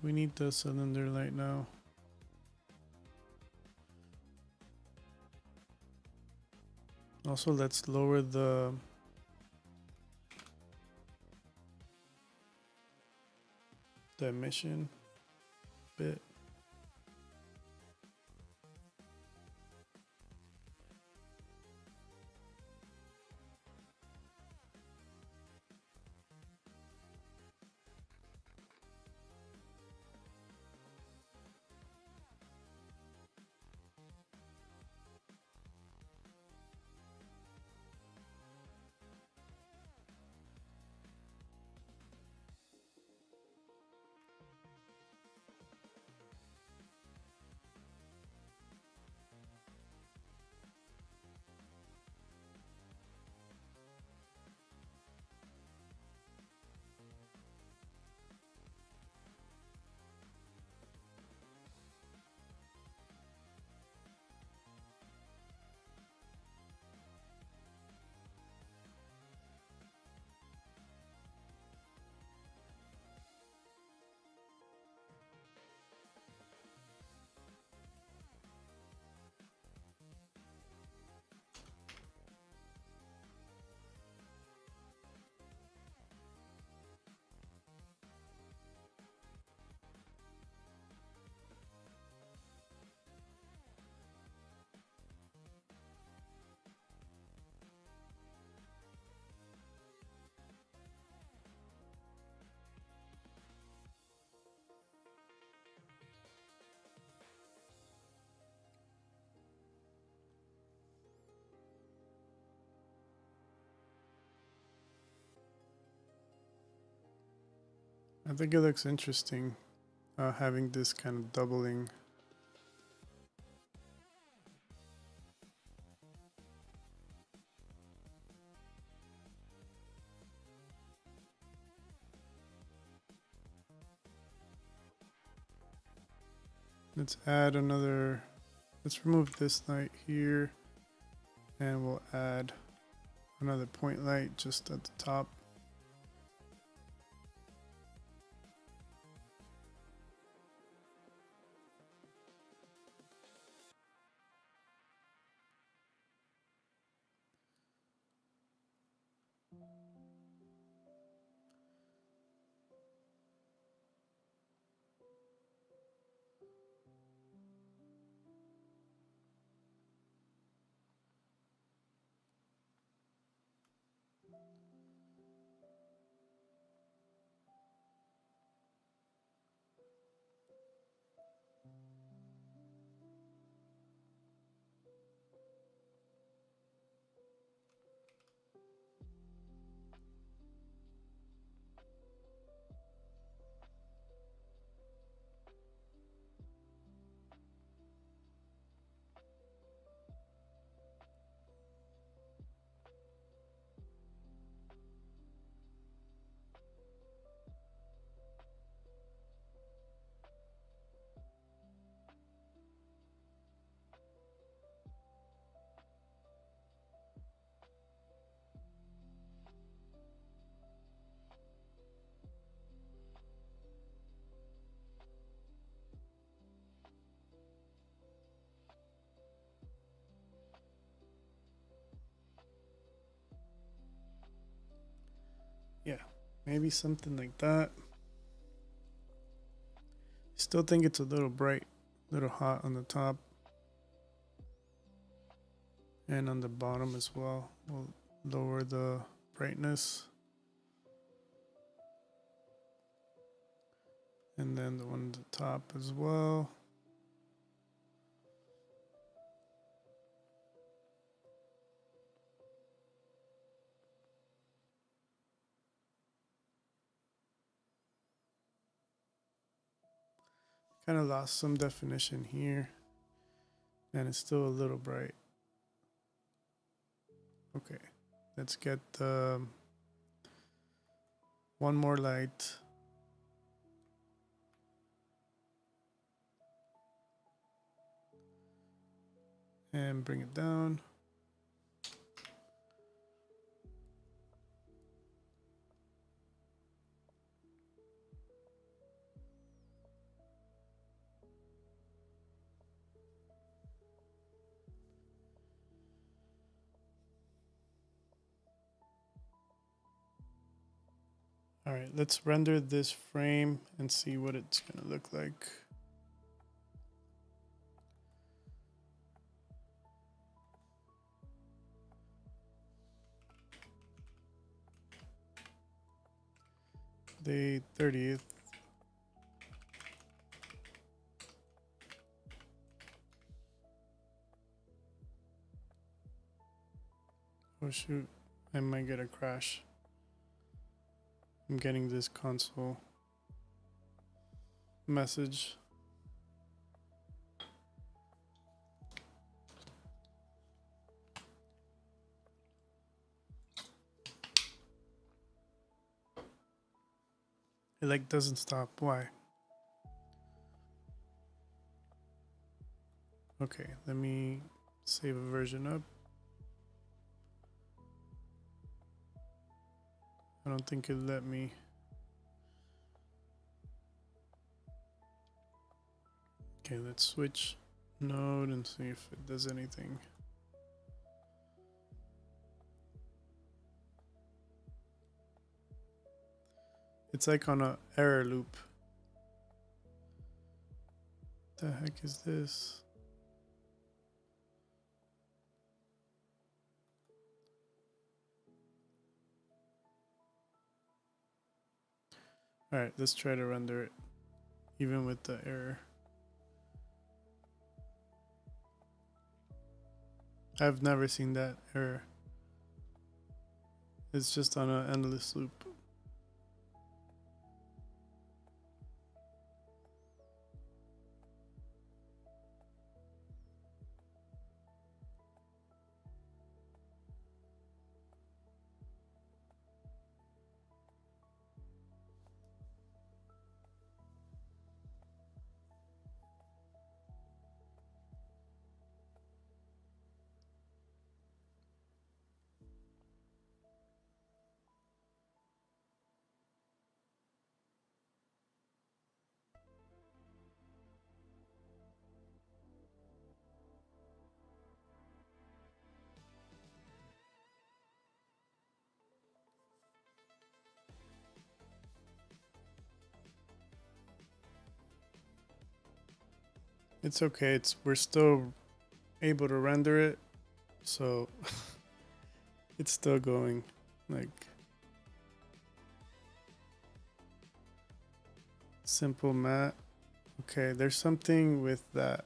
We need the cylinder light now. Also, let's lower the emission a bit. I think it looks interesting, having this kind of doubling. Let's add another, let's remove this light here, and we'll add another point light just at the top. Yeah, maybe something like that. Still think it's a little bright, a little hot on the top. And on the bottom as well. We'll lower the brightness. And then the one at the top as well. Kind of lost some definition here, and it's still a little bright. Okay, let's get one more light. And bring it down. All right, let's render this frame and see what it's gonna look like. Day 30th. Oh shoot, I might get a crash. I'm getting this console message. It like doesn't stop. Why? Okay, let me save a version up. I don't think it'll let me. Okay, let's switch node and see if it does anything. It's like on a error loop. The heck is this? All right, let's try to render it even with the error. I've never seen that error. It's just on an endless loop. It's okay. We're still able to render it, so it's still going. Like simple matte. Okay, there's something with that.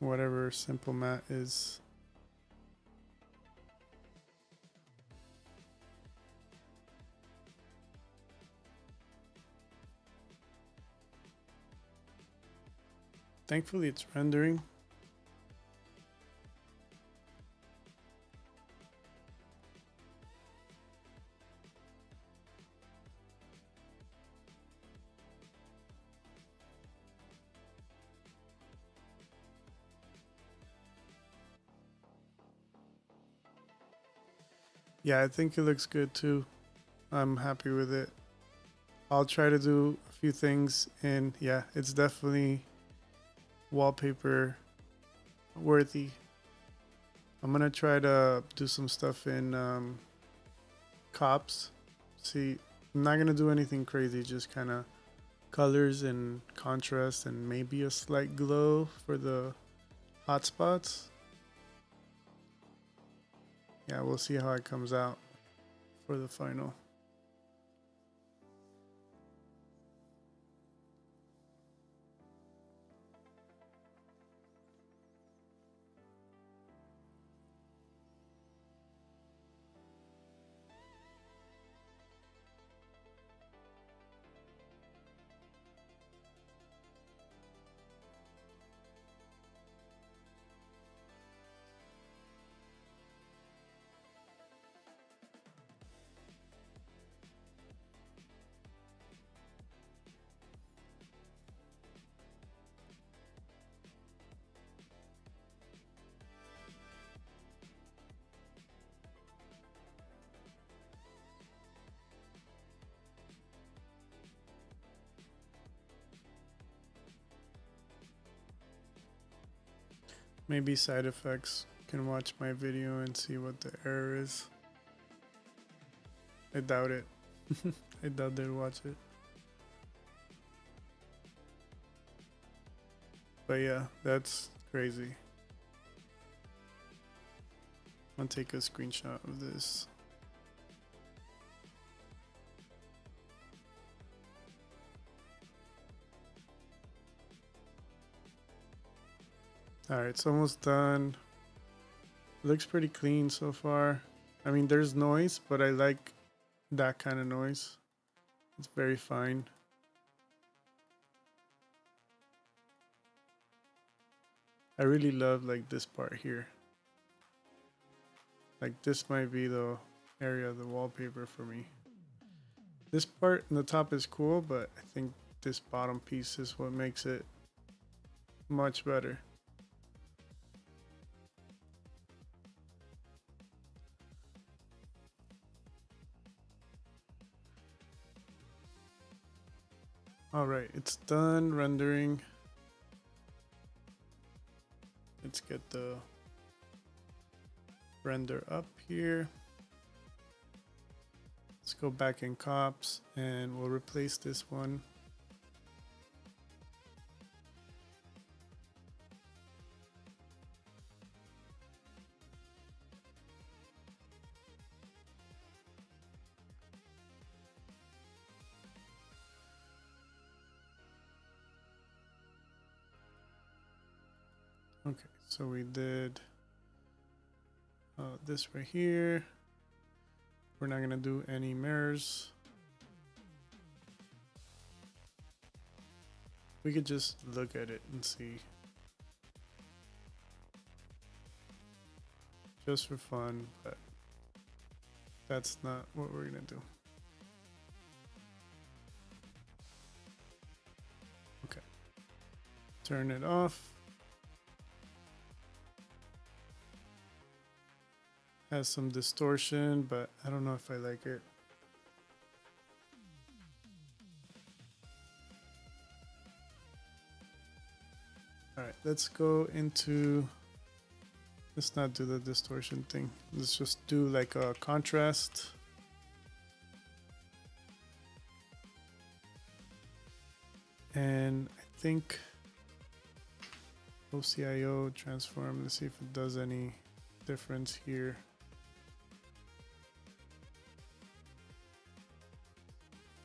Whatever simple matte is. Thankfully, it's rendering. Yeah, I think it looks good too. I'm happy with it. I'll try to do a few things, and yeah, it's definitely wallpaper worthy. I'm gonna try to do some stuff in cops. See, I'm not gonna do anything crazy, just kind of colors and contrast and maybe a slight glow for the hotspots. Yeah, we'll see how it comes out for the final. Maybe side effects can watch my video and see what the error is. I doubt it. I doubt they'll watch it. But yeah, that's crazy. I'm gonna take a screenshot of this. Alright, it's almost done. Looks pretty clean so far. I mean, there's noise, but I like that kind of noise. It's very fine. I really love like this part here. Like this might be the area of the wallpaper for me. This part in the top is cool, but I think this bottom piece is what makes it much better. All right, it's done rendering. Let's get the render up here. Let's go back in cops and we'll replace this one. Okay, so we did this right here. We're not gonna do any mirrors. We could just look at it and see. Just for fun, but that's not what we're gonna do. Okay, turn it off. Has some distortion, but I don't know if I like it. All right, let's go into, let's not do the distortion thing. Let's just do like a contrast. And I think OCIO transform, let's see if it does any difference here.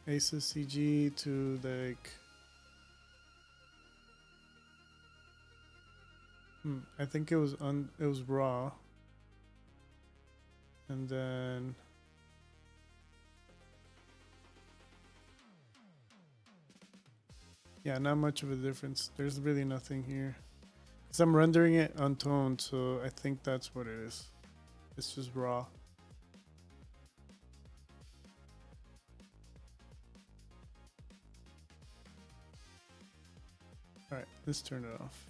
ACES CG to like I think it was raw, and then yeah, not much of a difference. There's really nothing here because I'm rendering it untoned, so I think that's what it is. It's just raw. All right, let's turn it off.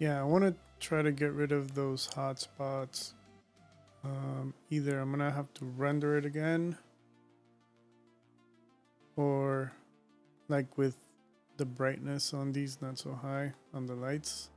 Yeah, I want to try to get rid of those hot spots. Either I'm gonna have to render it again, or like with the brightness on these not so high on the lights.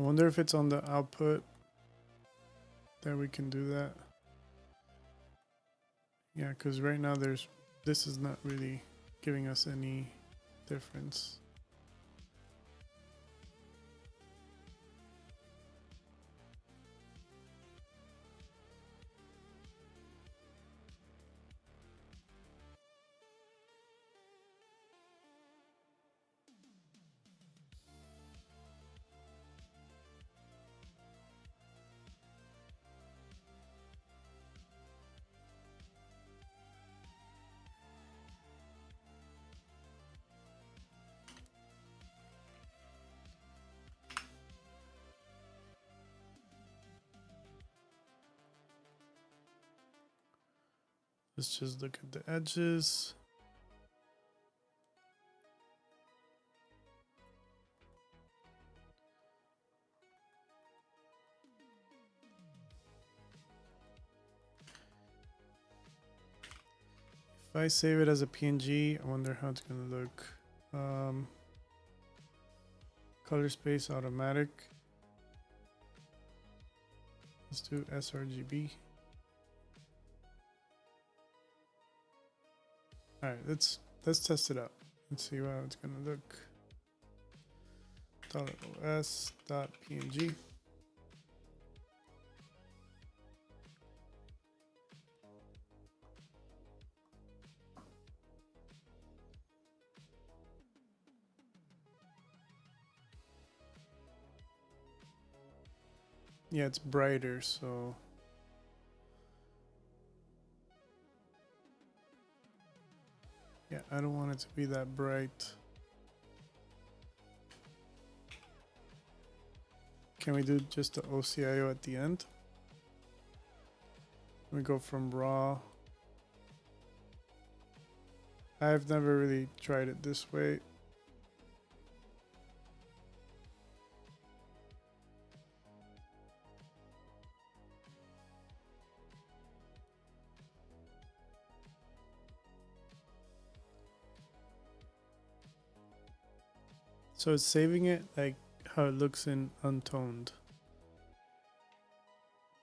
I wonder if it's on the output that we can do that. Yeah, because right now this is not really giving us any difference. Let's just look at the edges. If I save it as a PNG, I wonder how it's gonna look. Color space automatic. Let's do sRGB. All right, let's test it out and see how it's gonna look. $os.png. Yeah, it's brighter, so yeah, I don't want it to be that bright. Can we do just the OCIO at the end? We go from raw. I've never really tried it this way. So it's saving it like how it looks in untoned.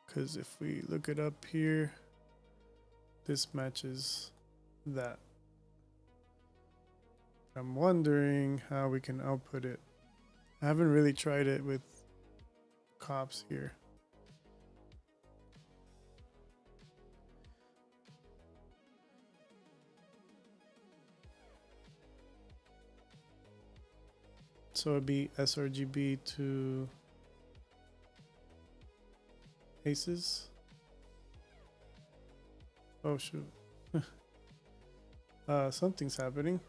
Because if we look it up here, this matches that. I'm wondering how we can output it. I haven't really tried it with cops here. So it'd be sRGB to aces. Oh shoot. Something's happening.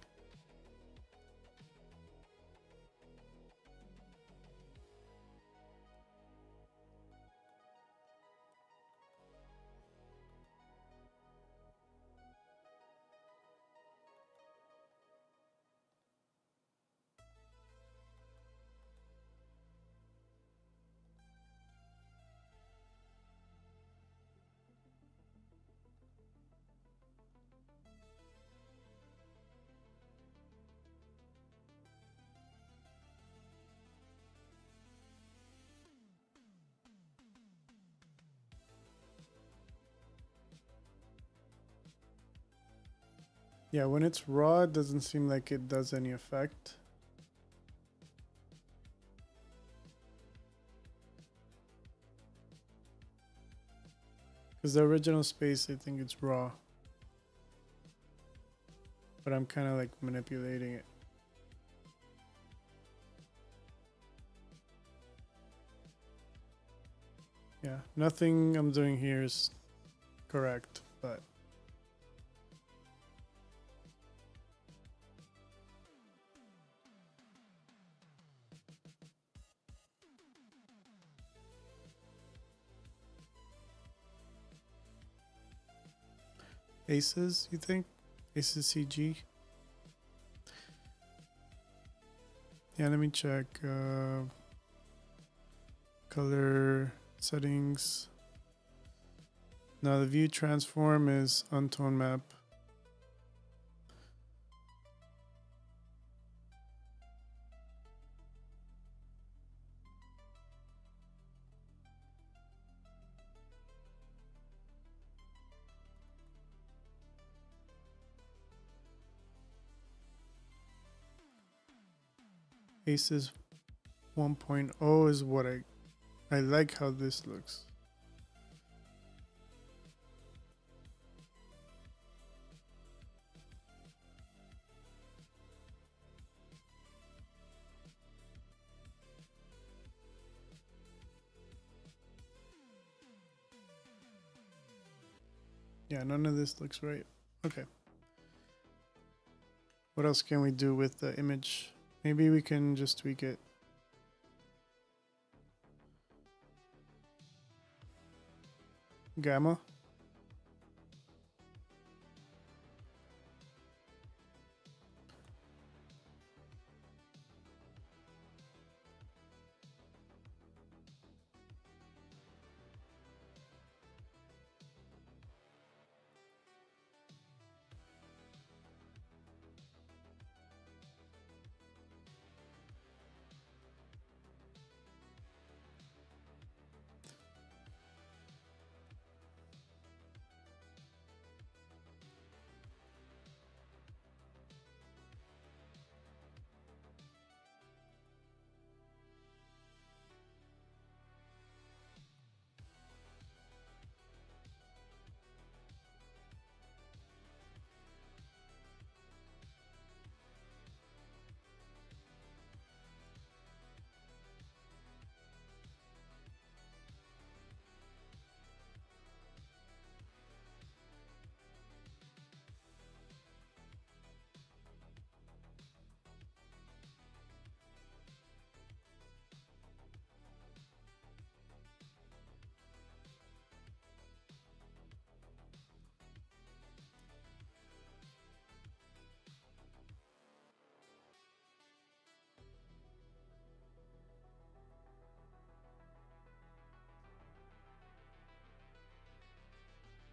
Yeah, when it's raw, it doesn't seem like it does any effect. Because the original space, I think it's raw. But I'm kind of like manipulating it. Yeah, nothing I'm doing here is correct, but aces, you think? Aces CG? Yeah, let me check. Color settings. Now the view transform is untone map. Aces 1.0 is what I like how this looks. Yeah, none of this looks right. Okay. What else can we do with the image? Maybe we can just tweak it. Gamma.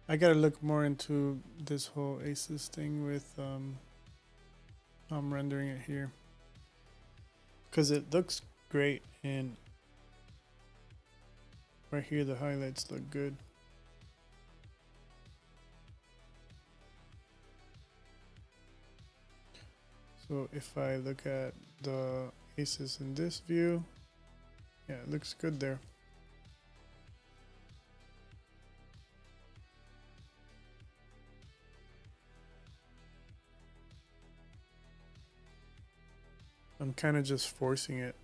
I gotta look more into this whole Aces thing with I'm rendering it here. Because it looks great, and right here the highlights look good. So if I look at the Aces in this view, yeah, it looks good there. I'm kind of just forcing it.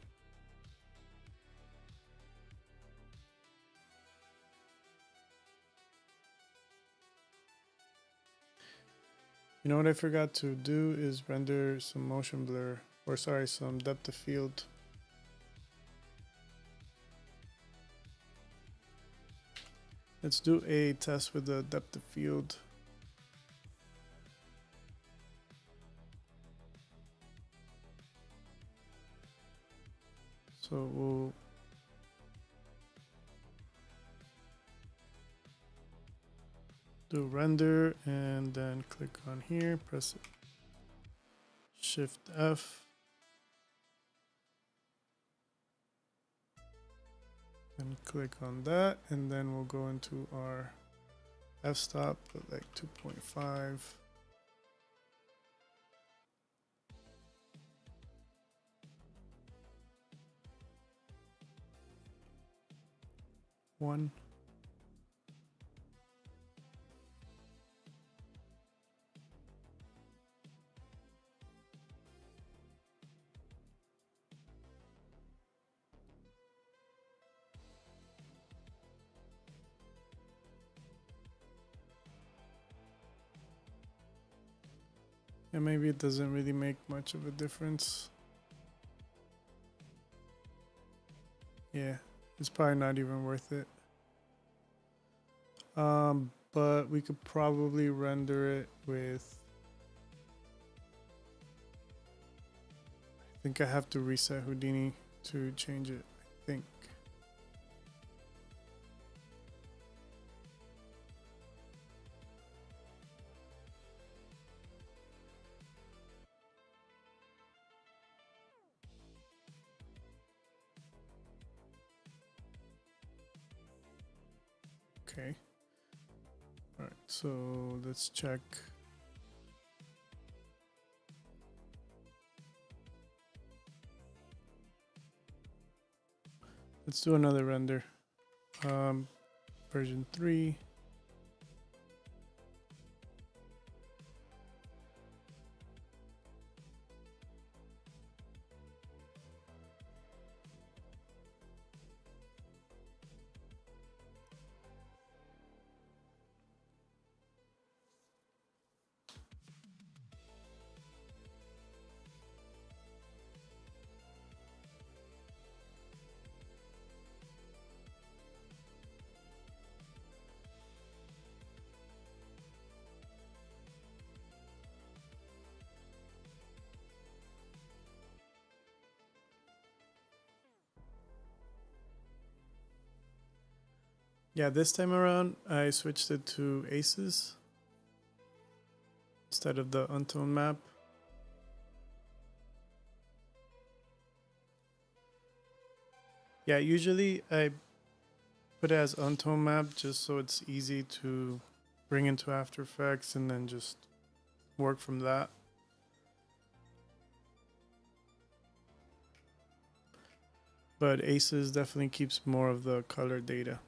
You know what I forgot to do is render some motion blur, or sorry, some depth of field. Let's do a test with the depth of field. So we'll do render and then click on here, press Shift F. And click on that, and then we'll go into our f-stop, put like 2.5. One. And maybe it doesn't really make much of a difference. Yeah, it's probably not even worth it. But we could probably render it with, I think I have to reset Houdini to change it, I think. Okay. All right, so let's check. Let's do another render. Version 3. Yeah, this time around I switched it to aces instead of the untoned map. Yeah, usually I put it as untoned map just so it's easy to bring into After Effects and then just work from that. But aces definitely keeps more of the color data.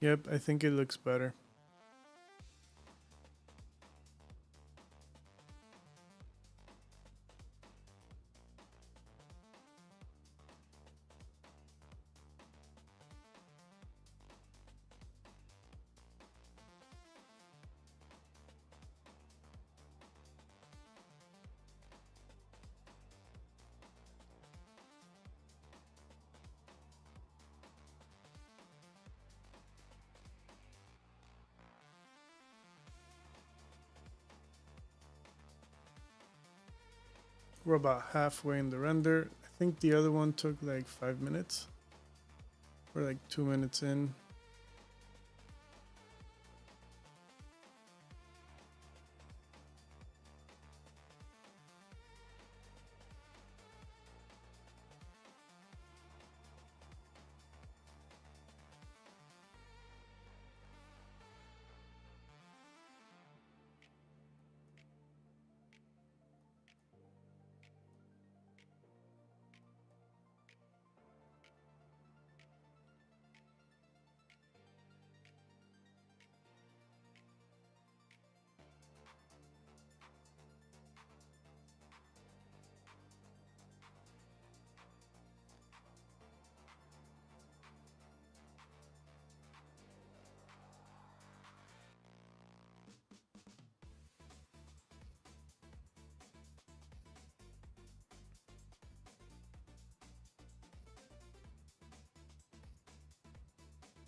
Yep, I think it looks better. We're about halfway in the render. I think the other one took like 5 minutes. We're like 2 minutes in.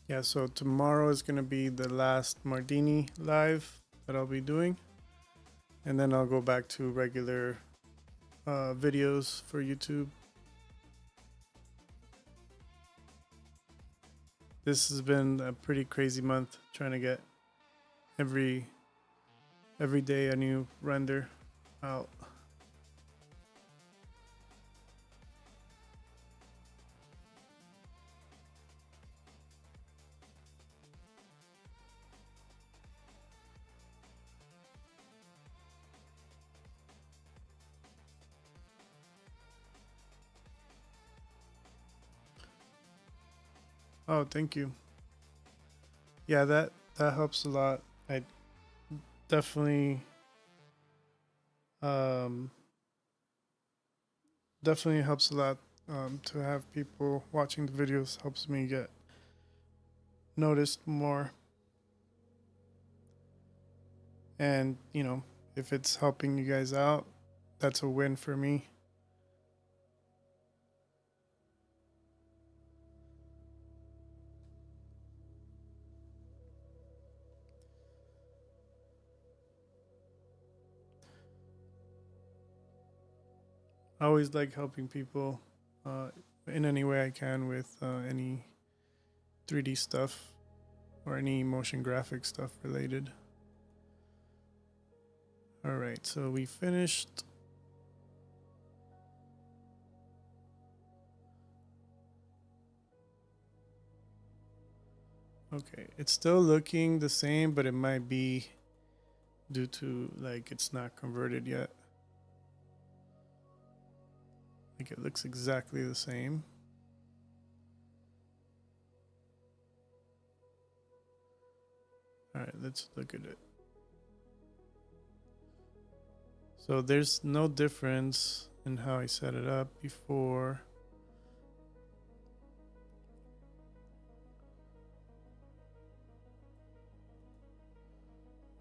Yeah, so tomorrow is going to be the last Mardini live that I'll be doing. And then I'll go back to regular videos for YouTube. This has been a pretty crazy month trying to get every day a new render out. Oh, thank you. Yeah, that helps a lot. I definitely definitely helps a lot to have people watching the videos. Helps me get noticed more. And, you know, if it's helping you guys out, that's a win for me. I always like helping people in any way I can with any 3D stuff or any motion graphic stuff related. All right, so we finished. Okay, it's still looking the same, but it might be due to like it's not converted yet. Like it looks exactly the same. All right, let's look at it. So there's no difference in how I set it up before.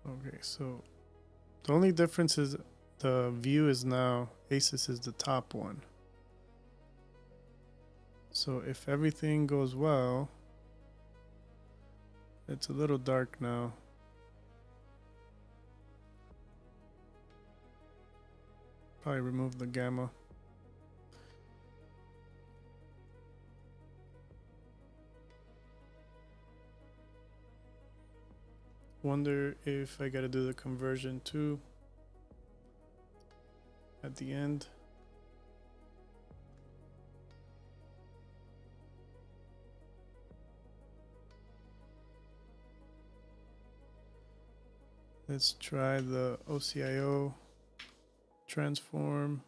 Okay, so the only difference is the view is now Aces is the top one. So if everything goes well, it's a little dark now. Probably remove the gamma. Wonder if I gotta do the conversion too at the end. Let's try the OCIO transform,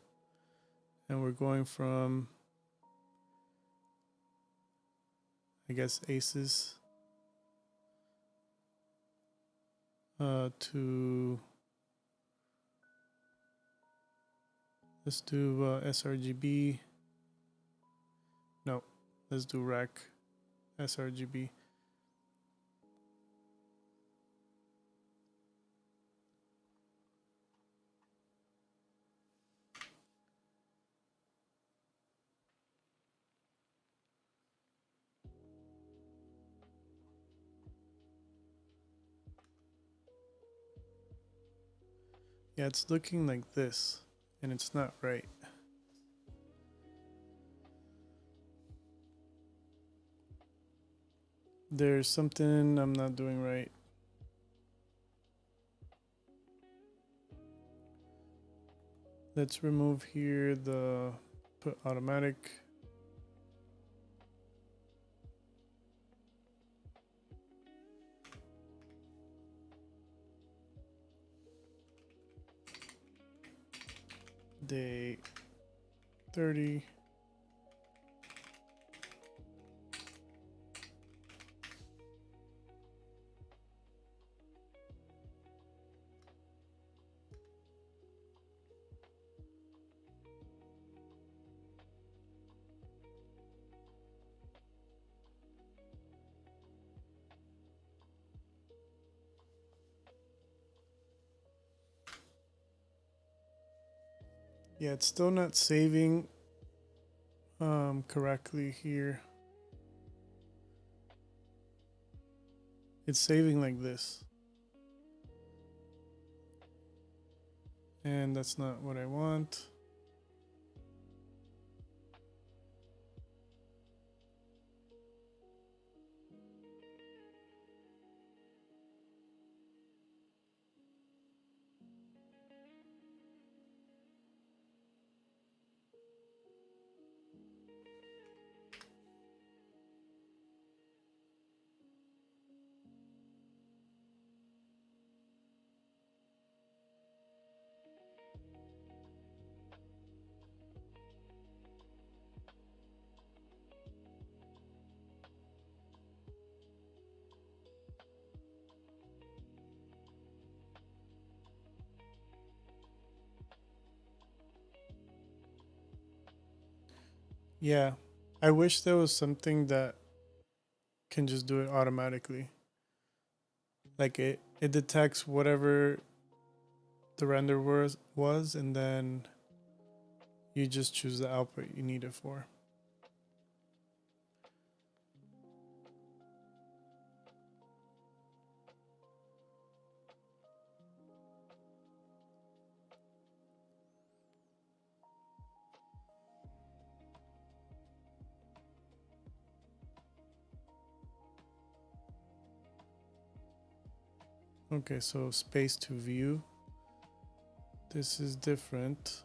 and we're going from, I guess, Aces to, let's do sRGB. No, let's do rack sRGB. Yeah, it's looking like this, and it's not right. There's something I'm not doing right. Let's remove here the put automatic. Day 30. Yeah, it's still not saving correctly here. It's saving like this. And that's not what I want. Yeah, I wish there was something that can just do it automatically. Like it detects whatever the render was, and then you just choose the output you need it for. Okay, so space to view. This is different.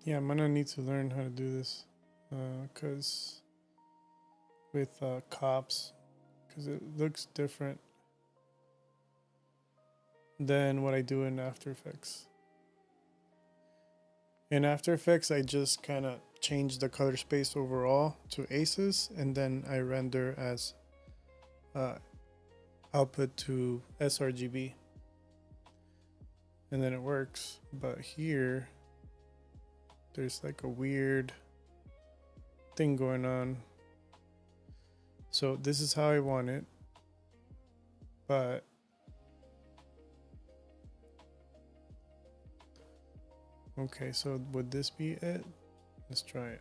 Yeah, I'm gonna need to learn how to do this, cause with cops, cause it looks different than what I do in After Effects. In After Effects, I just kind of change the color space overall to aces, and then I render as uh, output to sRGB, and then it works. But here, there's like a weird thing going on. So this is how I want it, but okay, so would this be it? Let's try it.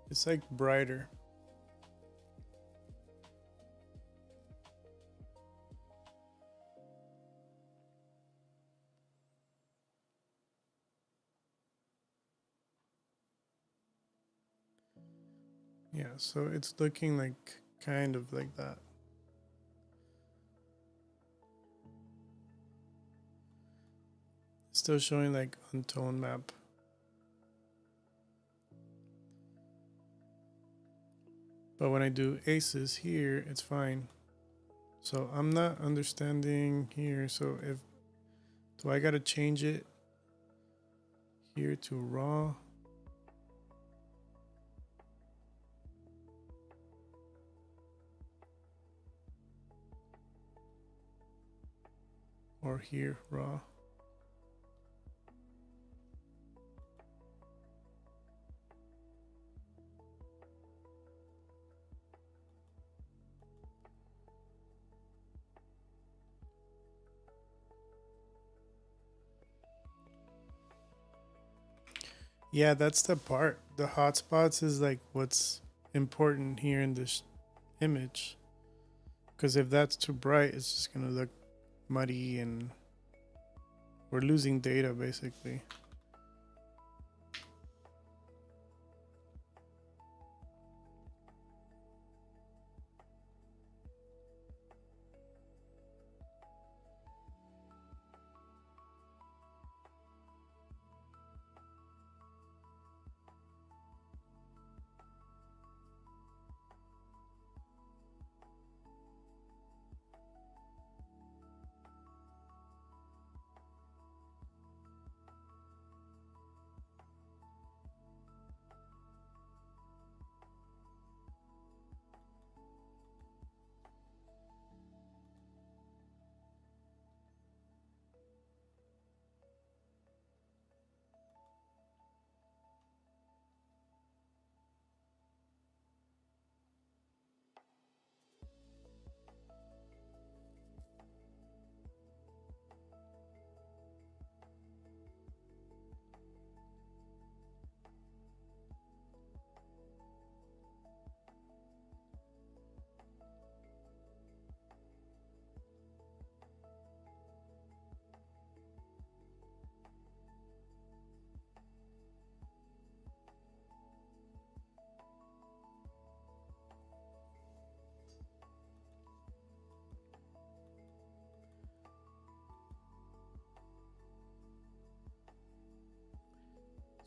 It's like brighter. Yeah, so it's looking like kind of like that. It's still showing like on tone map. But when I do aces here, it's fine. So I'm not understanding here. So if do I gotta change it here to raw? Or here raw? Yeah, that's the part. The hotspots is like what's important here in this image. Because if that's too bright, it's just gonna look muddy and we're losing data basically.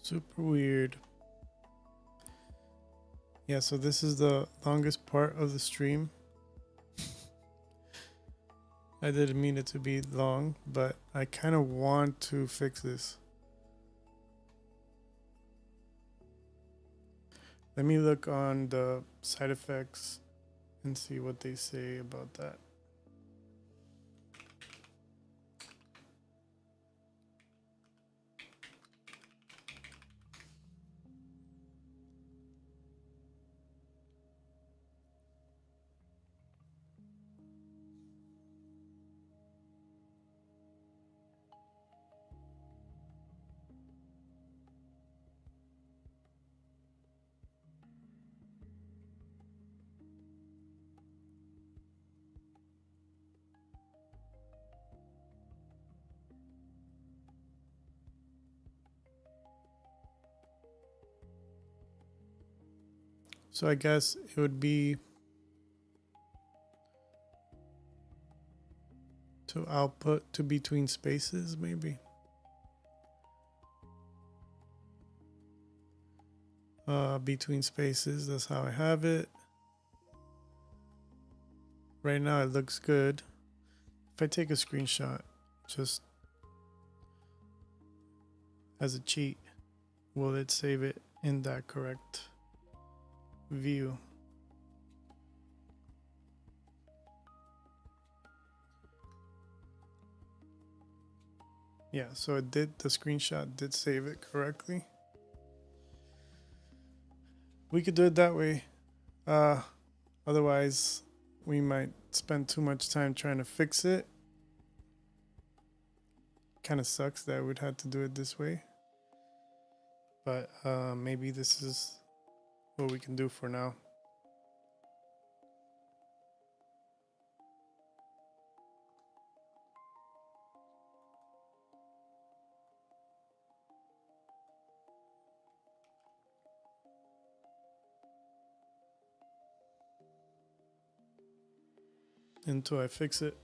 Super weird. Yeah, so this is the longest part of the stream. I didn't mean it to be long, but I kind of want to fix this. Let me look on the side effects and see what they say about that. So I guess it would be to output to between spaces, maybe. Between spaces, that's how I have it. Right now it looks good. If I take a screenshot, just as a cheat, will it save it in that correct view? Yeah, so it did, the screenshot did save it correctly. We could do it that way. Otherwise, we might spend too much time trying to fix it. Kind of sucks that we'd have to do it this way. But maybe this is what we can do for now. Until I fix it.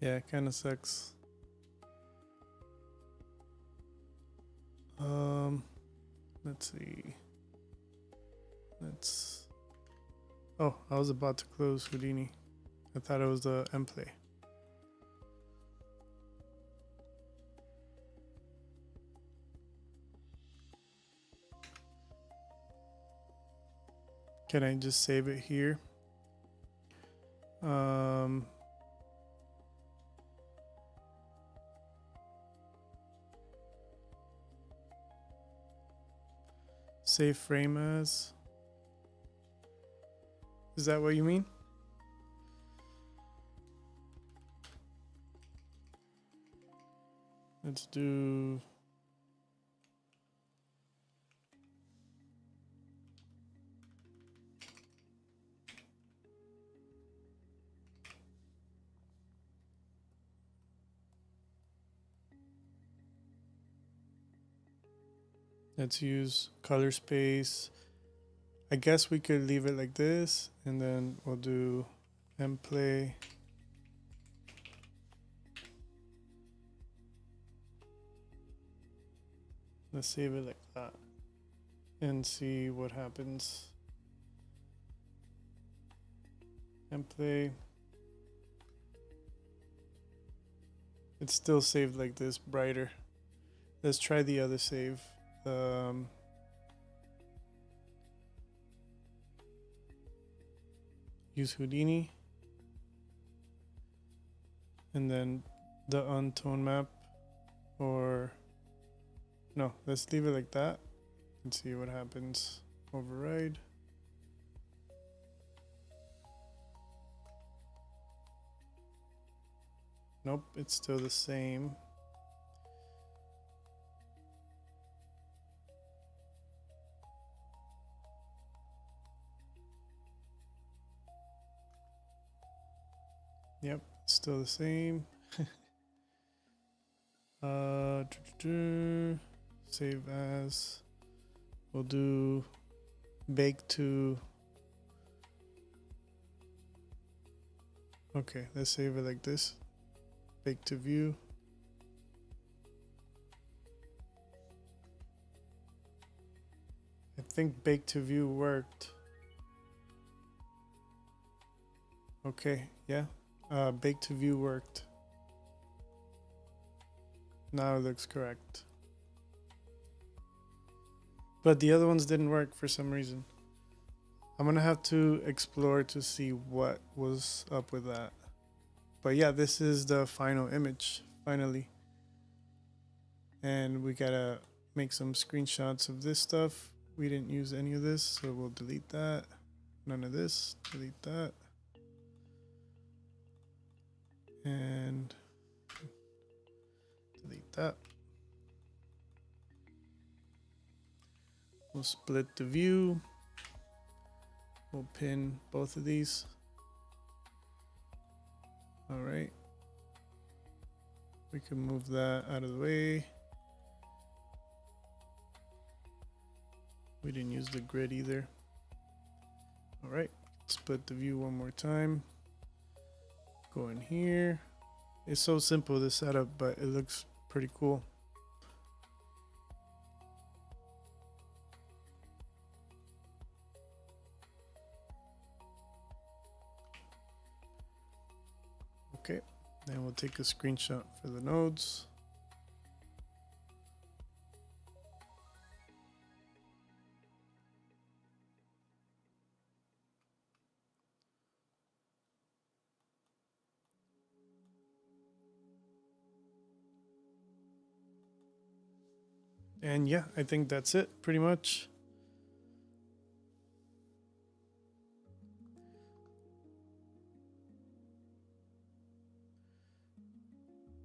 Yeah, it kind of sucks. Let's see. Oh, I was about to close Houdini. I thought it was the end play. Can I just save it here? Save frame as. Is that what you mean? Let's do. Let's use color space. I guess we could leave it like this, and then we'll do end play. Let's save it like that and see what happens. End play. It's still saved like this, brighter. Let's try the other save. Use Houdini, and then the untone map, or no, let's leave it like that and see what happens. Override. Nope, it's still the same. Yep, still the same. Save as. We'll do bake to. Okay, let's save it like this. Bake to view. I think bake to view worked. Okay, yeah. Bake to view worked. Now it looks correct. But the other ones didn't work for some reason. I'm gonna have to explore to see what was up with that. But yeah, this is the final image, finally. And we gotta make some screenshots of this stuff. We didn't use any of this, so we'll delete that. None of this, delete that. And delete that. We'll split the view. We'll pin both of these. All right. We can move that out of the way. We didn't use the grid either. All right, split the view one more time. Go in here. It's so simple, this setup, but it looks pretty cool. Okay, then we'll take a screenshot for the nodes. And yeah, I think that's it pretty much.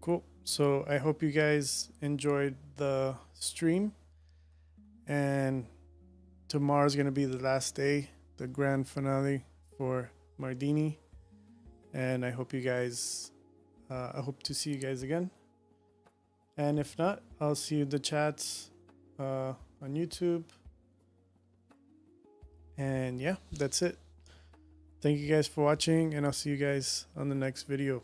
Cool. So I hope you guys enjoyed the stream. And tomorrow's going to be the last day, the grand finale for Mardini. And I hope you guys, I hope to see you guys again. And if not, I'll see you in the chats on YouTube. And yeah, that's it. Thank you guys for watching, and I'll see you guys on the next video.